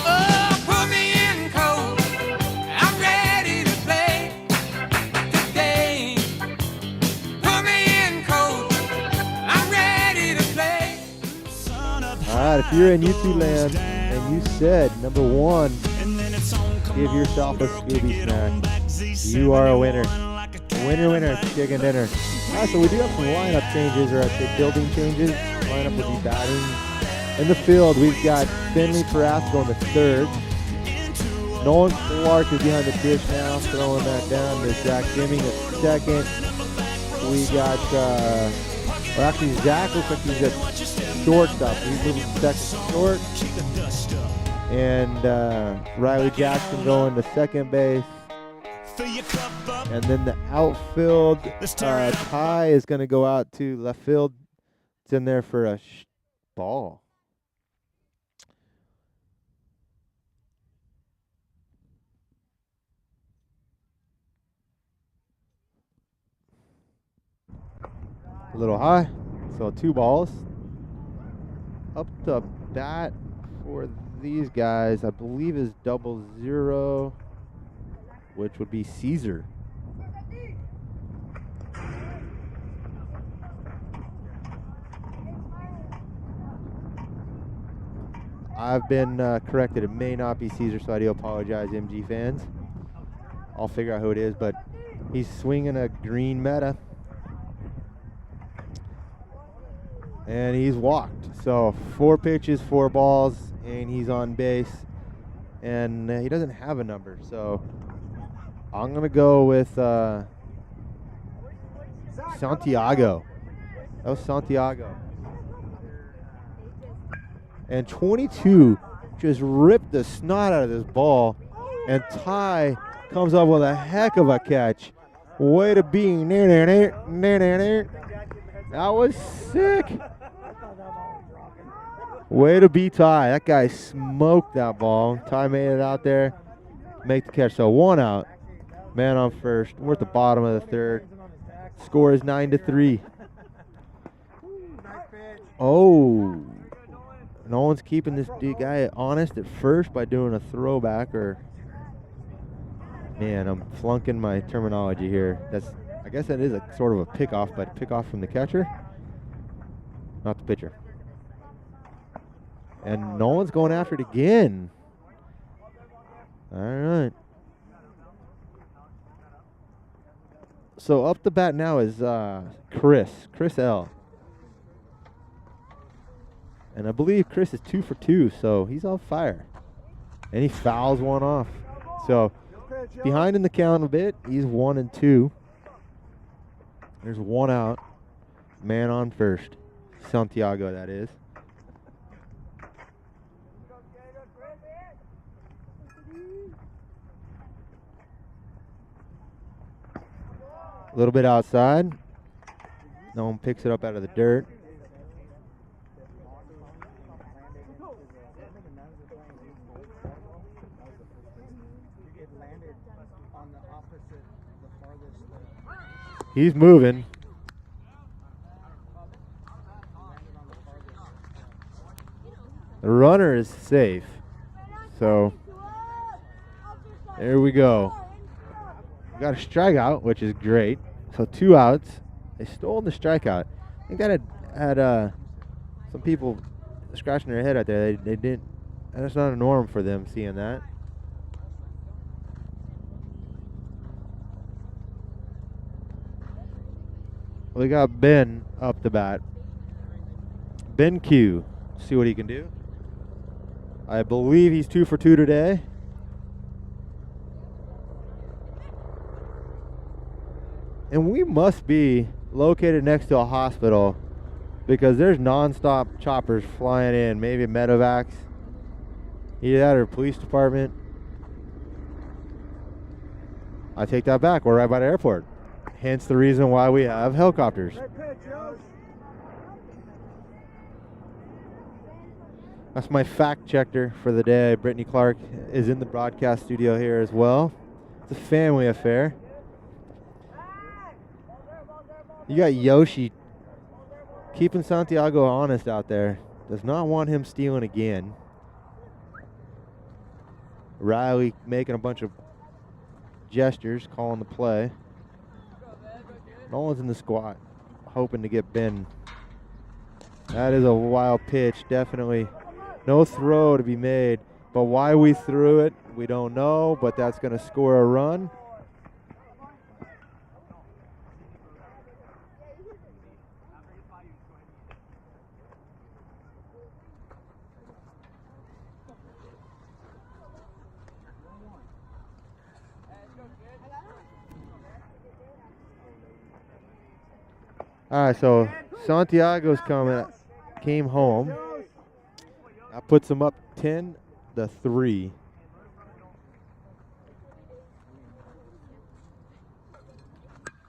Oh, put me in cold. I'm ready to play today. Put me in cold. I'm ready to play. All right, if you're in YouTube land and you said, number 1, give yourself a Scooby snack, you are a winner. Winner, winner, chicken dinner. All right, so we do have some lineup changes, or I'd say building changes. Lineup will be batting. In the field, we've got Finley Carrasco in the 3rd. Nolan Clark is behind the dish now, throwing that down to Zach Dimming at 2nd. We got, well, actually, Zach looks like he's at shortstop. He's moving to 2nd short. And Riley Jackson going to 2nd base. And then the outfield, Ty is going to go out to left field. It's in there for a ball. A little high, so 2 balls. Up the bat for these guys, I believe, is 00, which would be Caesar. I've been corrected. It may not be Caesar, so I do apologize, MG fans. I'll figure out who it is, but he's swinging a green meta. And he's walked. So 4 pitches, 4 balls, and he's on base. And he doesn't have a number. So I'm going to go with Santiago. That was Santiago. And 22 just ripped the snot out of this ball. And Ty comes up with a heck of a catch. Way to be. That was sick. Way to be Ty. That guy smoked that ball. Ty made it out there. Make the catch. So 1 out. Man on first. We're at the bottom of the 3rd. Score is 9-3. Oh. No one's keeping this guy honest at first by doing a throwback, or man, I'm flunking my terminology here. I guess that is a sort of a pickoff, but pickoff from the catcher, not the pitcher. And no one's going after it again. All right. So up the bat now is Chris L. And I believe Chris is 2 for 2, so he's on fire. And he fouls one off. So behind in the count a bit, he's 1-2. There's 1 out. Man on first. Santiago, that is. A little bit outside. No one picks it up out of the dirt. He's moving. The runner is safe. So there we go. We got a strikeout, which is great. So 2 outs. They stole the strikeout. I think that had some people scratching their head out there. They didn't. That's not a norm for them seeing that. We got Ben up the bat. Ben Q. See what he can do. I believe he's 2 for 2 today. And we must be located next to a hospital because there's nonstop choppers flying in. Maybe medevacs. Either that or police department. I take that back. We're right by the airport. Hence the reason why we have helicopters. That's my fact checker for the day. Brittany Clark is in the broadcast studio here as well. It's a family affair. You got Yoshi keeping Santiago honest out there. Does not want him stealing again. Riley making a bunch of gestures, calling the play. No one's in the squat, hoping to get Ben. That is a wild pitch, definitely. No throw to be made, but why we threw it, we don't know, but that's going to score a run. All right, so Santiago's came home. That puts him up 10-3.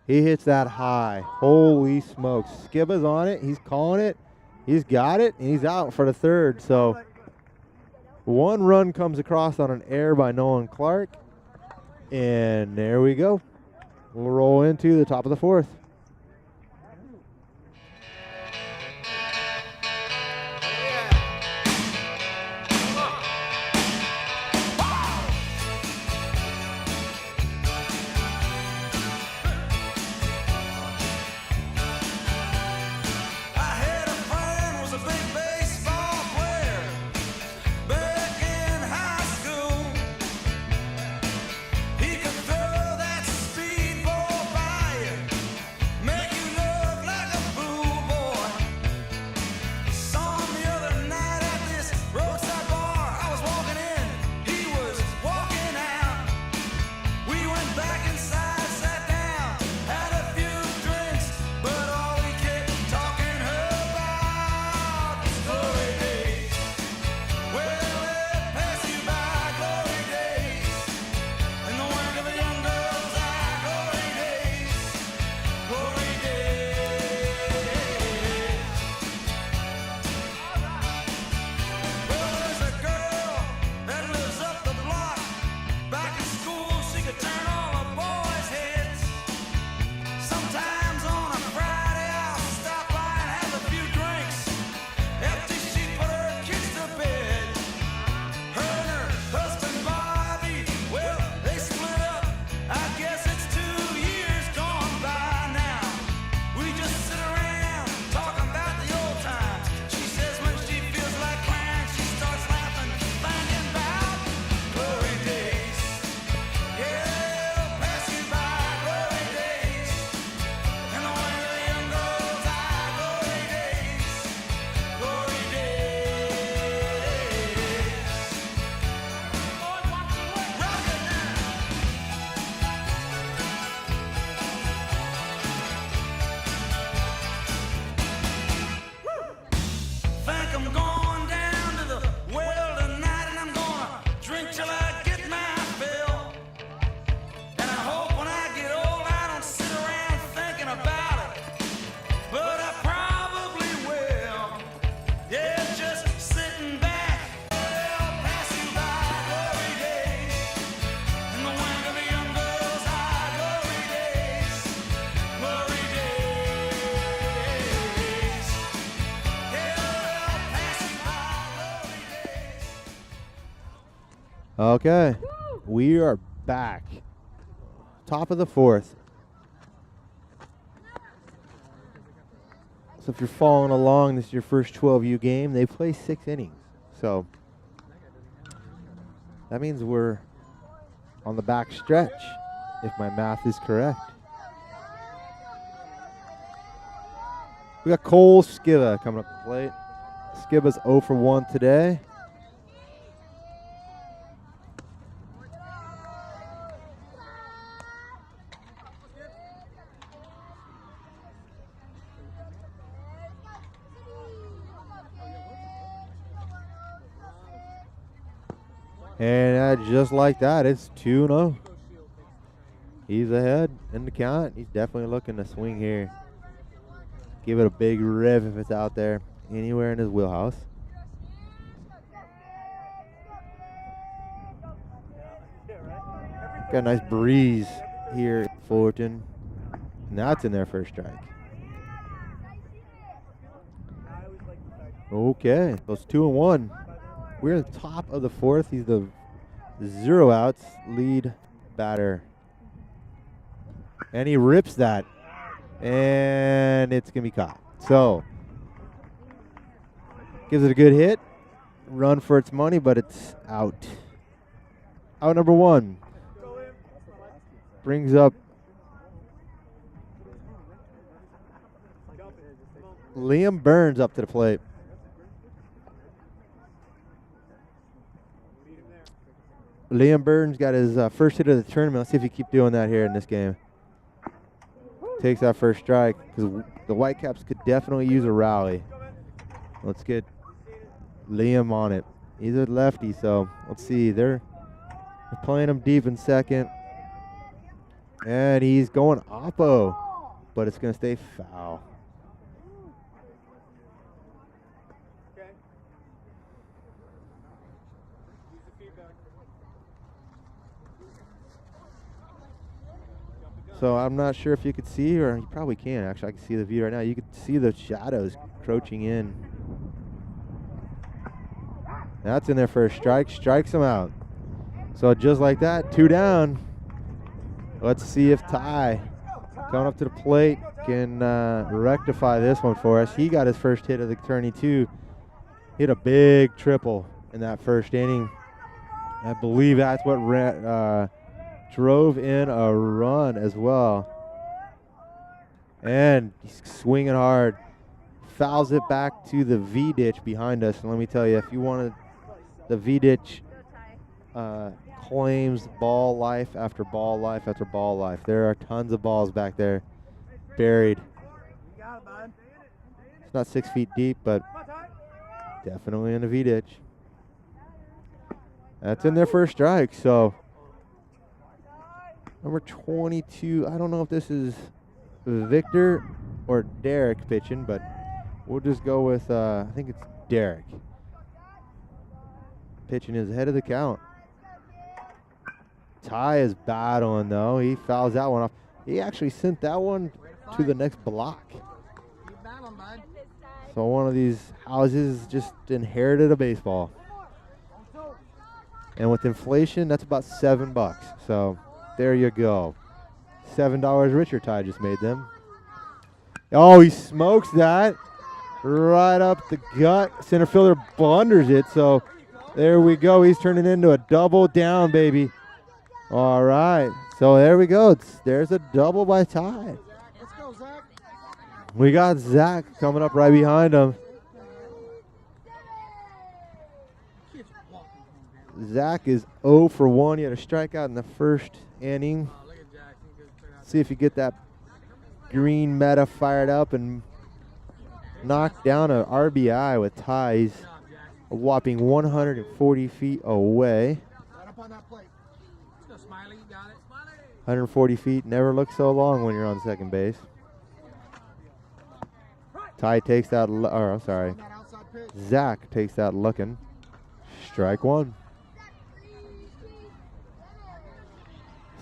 He hits that high. Holy smokes. Skibba's on it. He's calling it. He's got it, and he's out for the third. So 1 run comes across on an error by Nolan Clark. And there we go. We'll roll into the top of the 4th. Okay, we are back. Top of the fourth. So if you're following along, this is your first 12U game. They play 6 innings. So that means we're on the back stretch, if my math is correct. We got Cole Skiba coming up the plate. Skiba's 0 for 1 today. And just like that, it's 2-0. He's ahead in the count. He's definitely looking to swing here. Give it a big rev if it's out there, anywhere in his wheelhouse. Got a nice breeze here at Fullerton. And that's in there for a strike. Okay, so it's 2-1. We're at the top of the fourth. He's the 0 outs lead batter. And he rips that. And it's going to be caught. So, gives it a good hit. Run for its money, but it's out. Out number 1. Brings up Liam Burns up to the plate. Liam Burns got his first hit of the tournament. Let's see if he keep doing that here in this game. Takes that first strike because the Whitecaps could definitely use a rally. Let's get Liam on it. He's a lefty, so let's see. They're playing him deep in second. And he's going oppo, but it's going to stay foul. So I'm not sure if you could see, or you probably can actually. I can see the view right now. You could see the shadows encroaching in. That's in there for a strike. Strikes him out. So just like that, 2 down. Let's see if Ty, coming up to the plate, can rectify this one for us. He got his first hit of the tourney too. Hit a big triple in that first inning. I believe that's what drove in a run as well. And he's swinging hard. Fouls it back to the V ditch behind us. And let me tell you, if you wanted the V ditch claims ball life after ball life after ball life. There are tons of balls back there buried. It's not 6 feet deep, but definitely in the V ditch. That's in there for a strike. So number 22, I don't know if this is Victor or Derek pitching, but we'll just go with, I think it's Derek. Pitching is ahead of the count. Ty is battling, though. He fouls that one off. He actually sent that one to the next block. So one of these houses just inherited a baseball. And with inflation, that's about $7. So there you go. $7 richer Ty just made them. Oh, he smokes that right up the gut. Center fielder blunders it. So there we go. He's turning into a double down, baby. All right. So there we go. There's a double by Ty. Let's go, Zach. We got Zach coming up right behind him. Zach is 0 for 1. He had a strikeout in the first inning. See if you get that green meta fired up and knock down an RBI with Ty's a whopping 140 feet away. Right up on that plate. Let's go, Smiley. You got it. Smiley. 140 feet never looks so long when you're on second base. Ty takes that, I'm sorry. On that outside pitch. Zach takes that looking. Strike 1.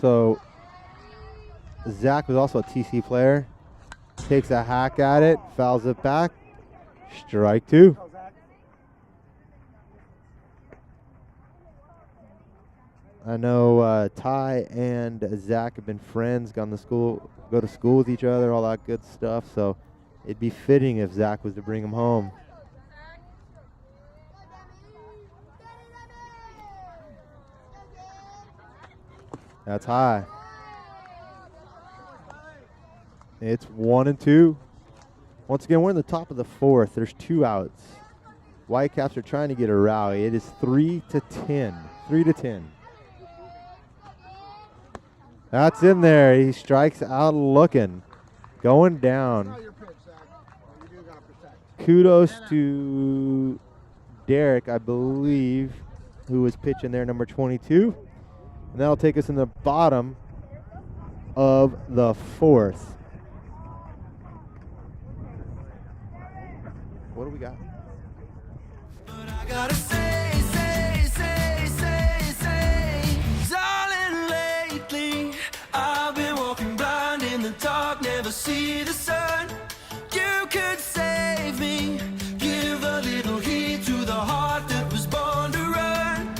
So Zach was also a TC player. Takes a hack at it, fouls it back. Strike 2. I know Ty and Zach have been friends, go to school with each other, all that good stuff. So it'd be fitting if Zach was to bring him home. That's high. It's 1-2. Once again, we're in the top of the fourth. There's 2 outs. Whitecaps are trying to get a rally. It is 3-10. 3-10. That's in there. He strikes out looking. Going down. Kudos to Derek, I believe, who was pitching there, number 22. And that'll take us in the bottom of the fourth. What do we got? But I gotta say, darling, lately I've been walking blind in the dark, never see the sun. You could save me, give a little heed to the heart that was born to run.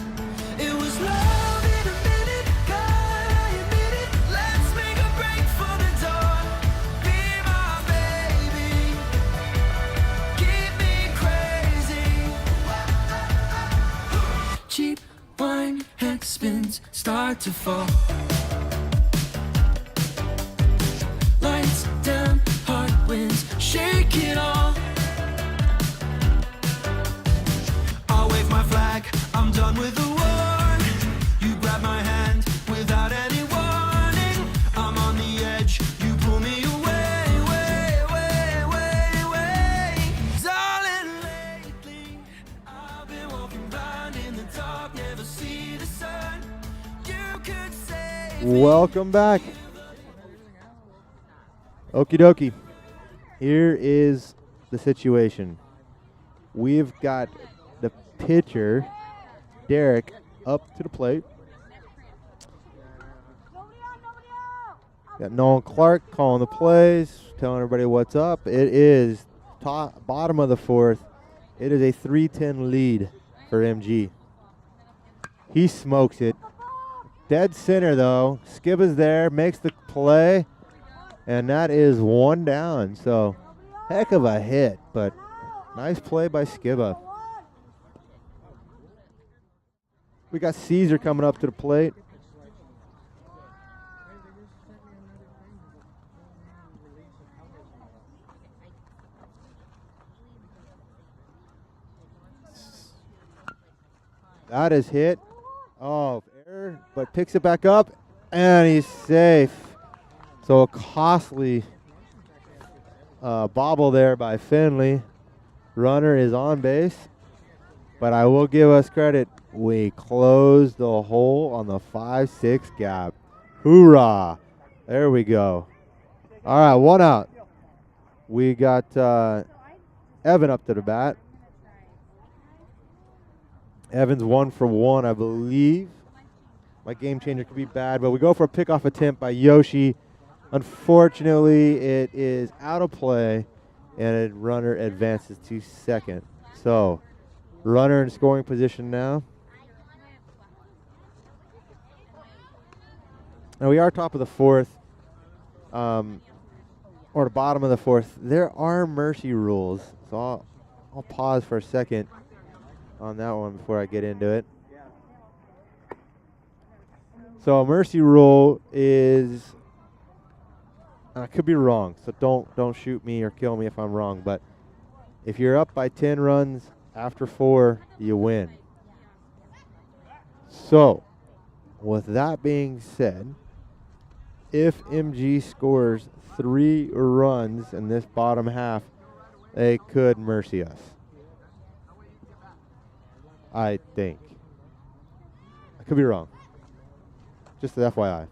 It was love in a minute, God, I admit it. Let's make a break for the dawn. Be my baby, keep me crazy. Cheap wine, head spins, start to fall. Lights down, heart wins, shake it all. I'll wave my flag, I'm done with the war. You grab my hand without any warning. I'm on the edge, you pull me away, way. Darling, lately I've been walking blind in the dark, never see the sun. You could save me. Welcome back. Okie dokie. Here is the situation. We've got the pitcher, Derek, up to the plate. Got Nolan Clark calling the plays, telling everybody what's up. It is bottom of the fourth. It is a 3-10 lead for MG. He smokes it. Dead center, though. Skibba's there, makes the play, and that is 1 down. So, heck of a hit, but nice play by Skibba. We got Caesar coming up to the plate. That is hit. Oh, error, but picks it back up, and he's safe. So a costly bobble there by Finley. Runner is on base, but I will give us credit. We closed the hole on the 5-6 gap. Hoorah. There we go. All right, 1 out. We got Evan up to the bat. Evan's 1 for 1, I believe. My game changer could be bad, but we go for a pickoff attempt by Yoshi. Unfortunately, it is out of play, and a runner advances to second. So, runner in scoring position now. Now, we are top of the fourth, or the bottom of the fourth. There are mercy rules, so I'll pause for a second on that one before I get into it. So a mercy rule is, I could be wrong, so don't shoot me or kill me if I'm wrong, but if you're up by 10 runs after 4, you win. So, with that being said, if MG scores 3 runs in this bottom half, they could mercy us. I think. I could be wrong. Just an FYI.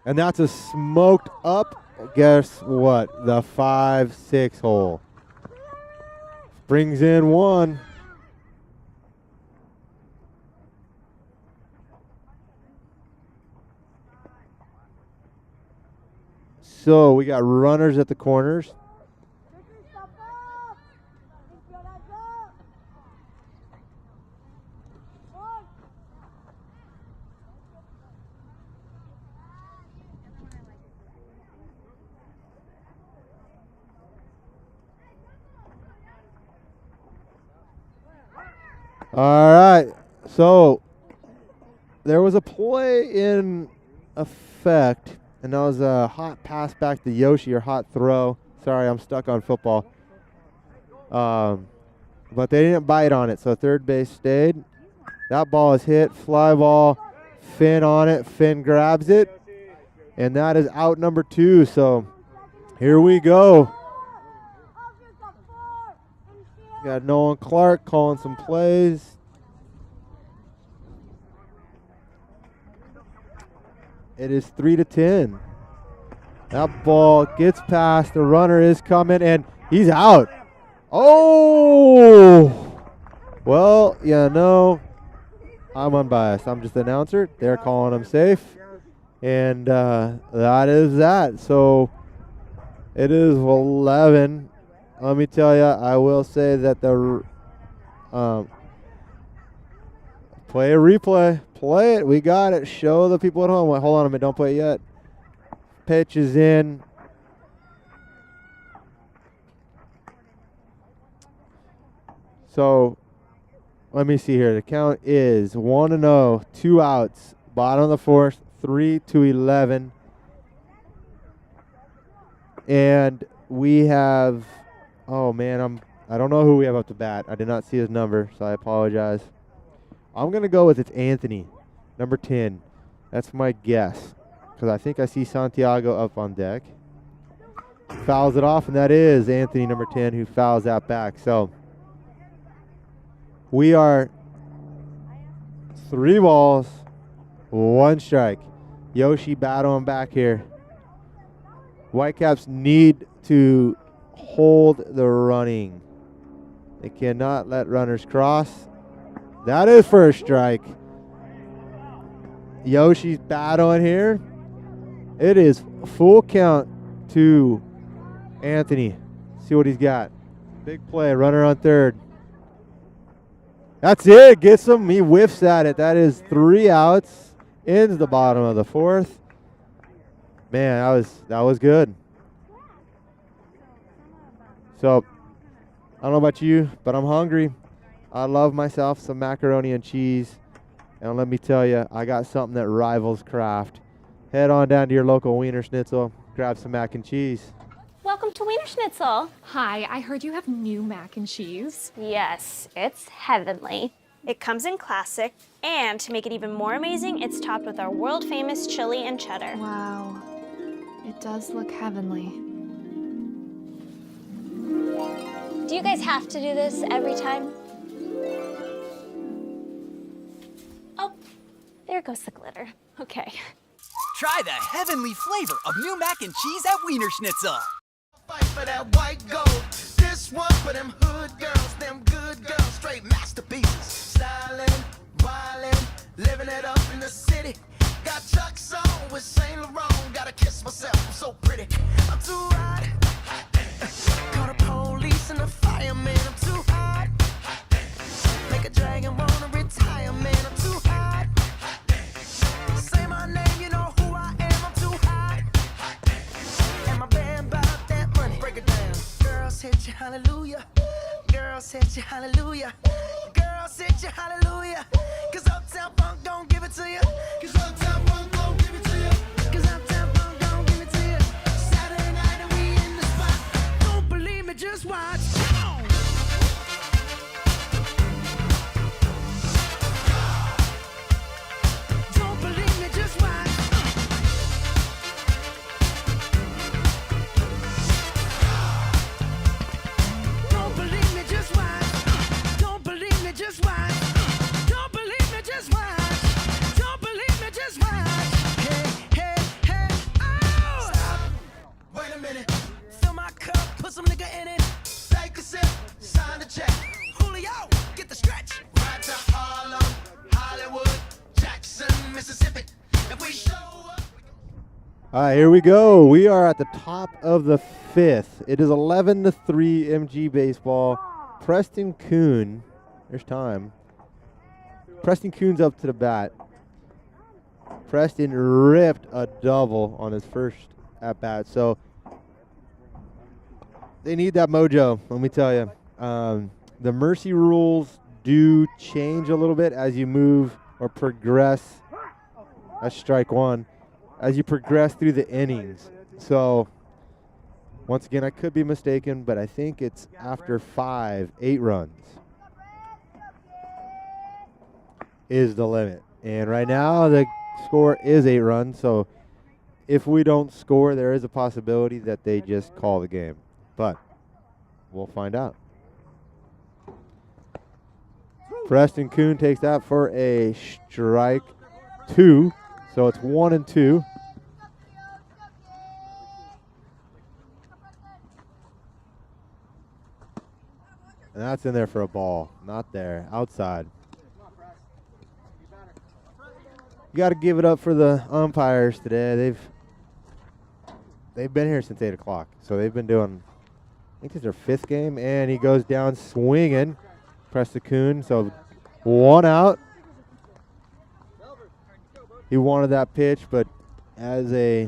And that's a smoked up, guess what? The 5-6 hole. Brings in 1. So we got runners at the corners. All right. So there was a play in effect, and that was a hot pass back to Yoshi, or hot throw. Sorry, I'm stuck on football. But they didn't bite on it, so third base stayed. That ball is hit, fly ball, Finn on it. Finn grabs it, and that is out number 2. So here we go. Got Nolan Clark calling some plays. It is 3-10. That ball gets past. The runner is coming, and he's out. Oh! Well, I'm unbiased. I'm just the announcer. They're calling him safe. And that is that. So it is 11. Let me tell you, I will say that the play a replay. Play it. We got it. Show the people at home. Wait, hold on a minute. Don't play it yet. Pitch is in. So let me see here. The count is 1-0, 2 outs. Bottom of the fourth, 3-11. And we have, oh man, I don't know who we have up to bat. I did not see his number, so I apologize. I'm going to go with it's Anthony, number 10. That's my guess, because I think I see Santiago up on deck. Fouls it off, and that is Anthony, number 10, who fouls that back. So we are 3 balls, 1 strike. Yoshi battling back here. Whitecaps need to hold the running. They cannot let runners cross. That is first strike. Yoshi's battling here. It is full count to Anthony. See what he's got. Big play, runner on third. That's it. Gets him. He whiffs at it. That is 3 outs. Ends the bottom of the fourth. Man, that was good. So, I don't know about you, but I'm hungry. I love myself some macaroni and cheese. And let me tell you, I got something that rivals Kraft. Head on down to your local Wiener Schnitzel. Grab some mac and cheese. Welcome to Wiener Schnitzel. Hi, I heard you have new mac and cheese. Yes, it's heavenly. It comes in classic, and to make it even more amazing, it's topped with our world-famous chili and cheddar. Wow, it does look heavenly. Do you guys have to do this every time? Oh, there goes the glitter. Okay. Try the heavenly flavor of new mac and cheese at Wiener Schnitzel. Fight for that white gold. This one for them hood girls, them good girls, straight masterpieces. Styling, wildin', living it up in the city. Got Chuck's on with Saint Laurent. Gotta kiss myself, I'm so pretty. I'm too hot. Call the police and the fireman. I'm too hot. Make a dragon wanna retire, man. I'm too hot. Say my name, you know who I am. I'm too hot. And my band bought that money. Break it down. Girls hit you, hallelujah. Girls hit you, hallelujah. Girls hit you, hallelujah. Cause Uptown Funk don't give it to you. Cause Uptown Funk don't give it to you. Cause Uptown Funk don't give it to you. Saturday night and we in the spot. Don't believe me, just watch. Don't believe me, just watch. Don't believe me, just watch. Don't believe me, just watch. Don't believe me, just watch. Don't believe me, just watch. Hey, hey, hey, oh! Stop. Wait a minute. Fill my cup, put some nigga in it. Take a sip, sign the check. Julio, get the stretch. Right to Harlem, Hollywood, Jackson, Mississippi. If we show up. All right, here we go. We are at the top of the 5th. It is 11-3 MG baseball. Preston Kuhn, there's time. Preston Kuhn's up to the bat. Preston ripped a double on his first at bat, so they need that mojo. Let me tell you, the mercy rules do change a little bit as you move or progress. That's strike one. As you progress through the innings. So, once again, I could be mistaken, but I think it's after 8 runs is the limit. And right now, the score is 8 runs. So, if we don't score, there is a possibility that they just call the game. But we'll find out. Preston Kuhn takes that for a strike 2. So it's 1-2. And that's in there for a ball. Not there. Outside. You got to give it up for the umpires today. They've been here since 8 o'clock. So they've been doing, I think this is their 5th game. And he goes down swinging. Preston Kuhn. So 1 out. He wanted that pitch, but as a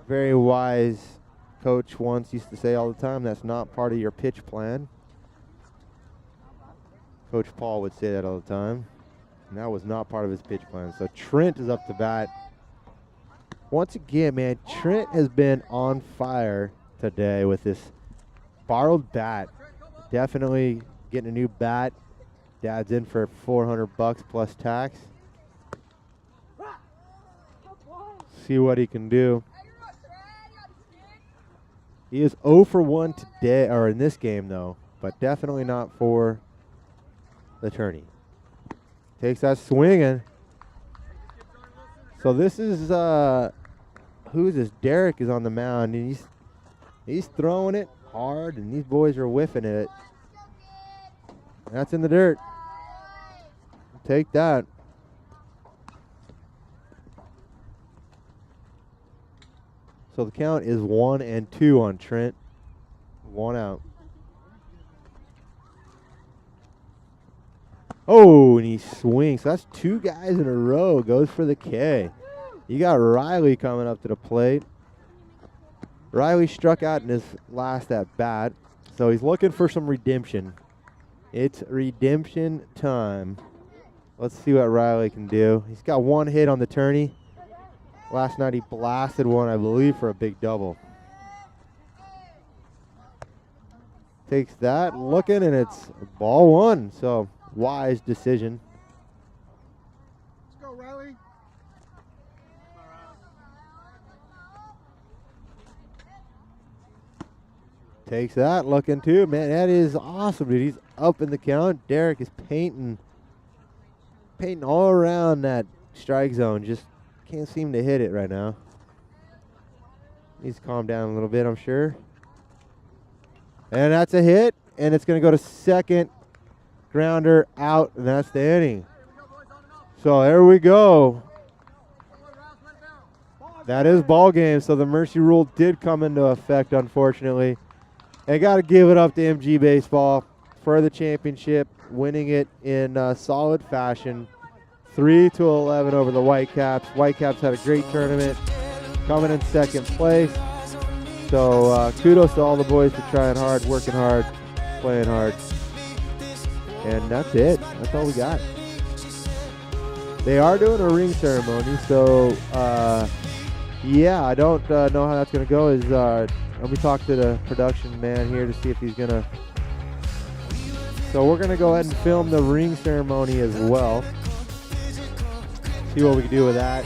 very wise coach once used to say all the time, that's not part of your pitch plan. Coach Paul would say that all the time. And that was not part of his pitch plan. So Trent is up to bat. Once again, man, Trent has been on fire today with this borrowed bat. Definitely getting a new bat. Dad's in for $400 plus tax. See what he can do. He is 0 for 1 today, or in this game though, but definitely not for the tourney. Takes that swinging. So this is who is this? Derek is on the mound, and he's throwing it hard, and these boys are whiffing it. That's in the dirt. Take that. So the count is 1-2 on Trent. 1 out. Oh, and he swings. So that's 2 guys in a row. Goes for the K. You got Riley coming up to the plate. Riley struck out in his last at bat. So he's looking for some redemption. It's redemption time. Let's see what Riley can do. He's got 1 hit on the tourney. Last night he blasted one, I believe, for a big double. Takes that, looking, and it's ball 1. So, wise decision. Let's go, Riley. Takes that, looking too. Man, that is awesome, dude. He's up in the count. Derek is painting all around that strike zone. Just can't seem to hit it right now. Needs to calm down a little bit, I'm sure. And that's a hit, and it's going to go to second. Grounder out, and that's the inning. So there we go. That is ball game, so the mercy rule did come into effect, unfortunately. I got to give it up to MG Baseball for the championship, winning it in solid fashion. 3-11 over the Whitecaps. Whitecaps had a great tournament, coming in second place. So kudos to all the boys for trying hard, working hard, playing hard. And that's it. That's all we got. They are doing a ring ceremony, so yeah, I don't know how that's going to go. Let me talk to the production man here to see if he's going to. So we're going to go ahead and film the ring ceremony as well. See what we can do with that.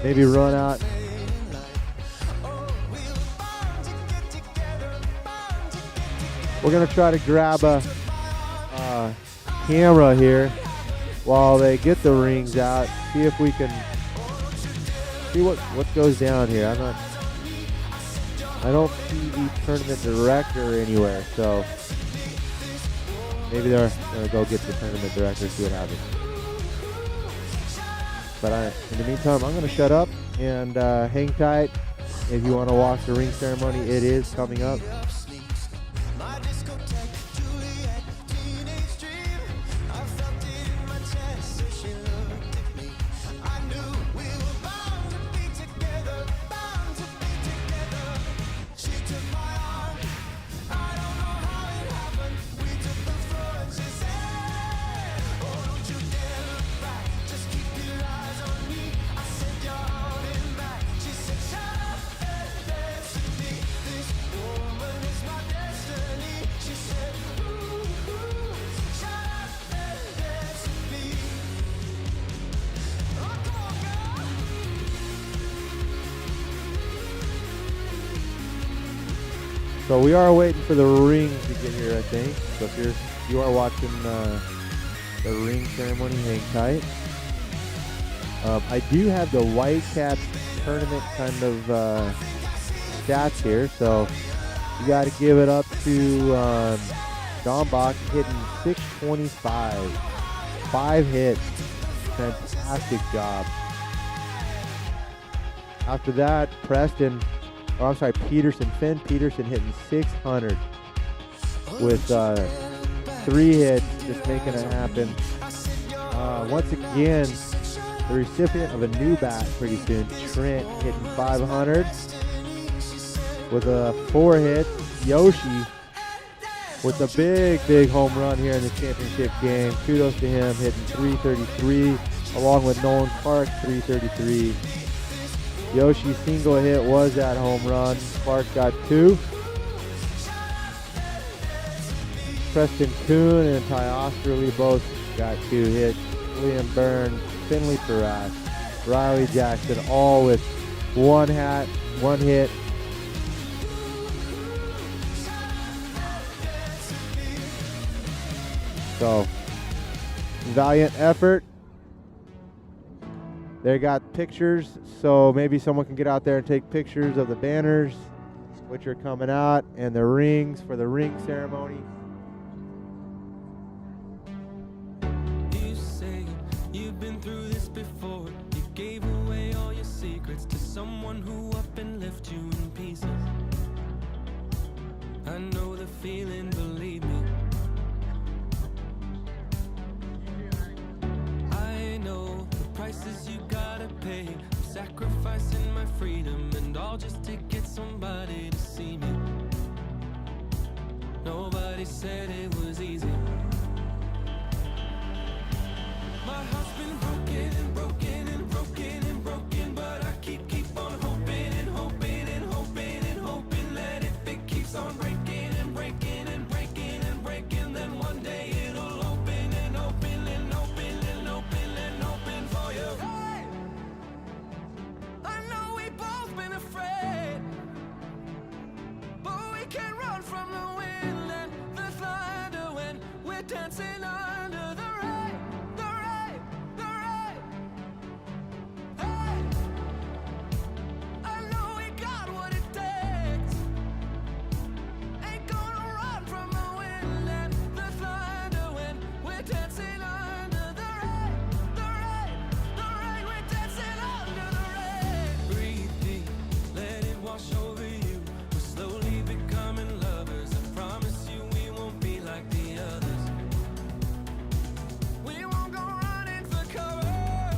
Maybe run out. We're going to try to grab a camera here while they get the rings out. See if we can see what goes down here. I don't see the tournament director anywhere, so maybe they're going to go get the tournament director, see what happens. But in the meantime, I'm going to shut up and hang tight. If you want to watch the ring ceremony, it is coming up. So we are waiting for the rings to get here, I think. So if you are watching the ring ceremony, hang tight. I do have the Whitecaps tournament kind of stats here, so you got to give it up to Don Bach hitting 625, 5 hits, fantastic job. After that, Finn Peterson hitting 600 with 3 hits, just making it happen. Once again, the recipient of a new bat pretty soon, Trent, hitting 500 with 4 hits. Yoshi with a big home run here in the championship game. Kudos to him, hitting 333, along with Nolan Clark, 333. Yoshi's single hit was that home run. Clark got 2. Preston Kuhn and Ty Osterley both got 2 hits. Liam Burns, Finley Perras, Riley Jackson, all with 1 hit. So, valiant effort. They got pictures, so maybe someone can get out there and take pictures of the banners, which are coming out, and the rings for the ring ceremony. You say you've been through this before. You gave away all your secrets to someone who up and left you in pieces. I know the feeling, believe me. I know the prices you gotta pay. I'm sacrificing my freedom and all just to get somebody to see me. Nobody said it was easy. My heart's been broken and broken and broken and broken, but I keep on hoping and hoping and hoping and hoping that if it keeps on breaking and breaking and breaking and breaking, then one day it'll open and open and open and open and open for you. Hey, I know we both been afraid, but we can't run from the wind and the thunder when we're dancing under the rain, the rain, the rain. Hey, I know we got what it takes. Ain't gonna run from the wind and the thunder when we're dancing under the rain, the rain, the rain. We're dancing under the rain. Breathe deep, let it wash over you. We're slowly becoming lovers. I promise you we won't be like the others. We won't go running for cover.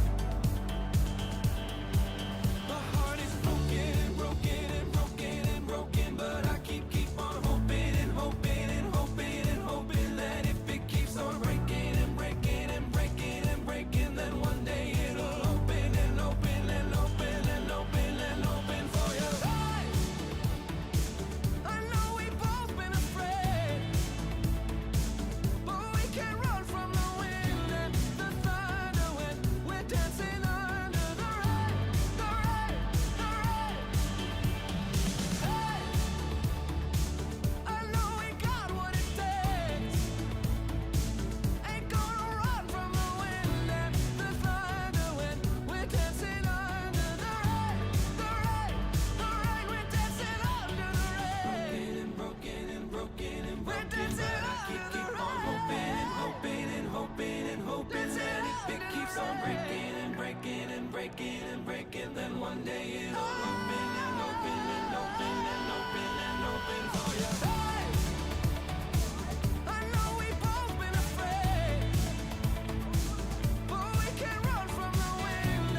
My heart is broken and broken and broken and broken, but I keep on hoping and hoping and hoping and hoping that if it keeps on breaking and breaking and breaking and breaking, then one day it'll open and open and open and open and open for you. Hey, I know we both been afraid, but we can't run from the wind and the thunder when we're dancing under the rain, the rain, the rain. Hey, I know we got what it takes. Ain't gonna run from the wind and the thunder when we're dancing under the rain, the rain, the rain. We're dancing under the rain. Broken and broken and broken, but I keep on hoping and hoping and hoping and hoping that if it keeps on breaking and breaking and breaking and breaking, then one day it'll open and open and open and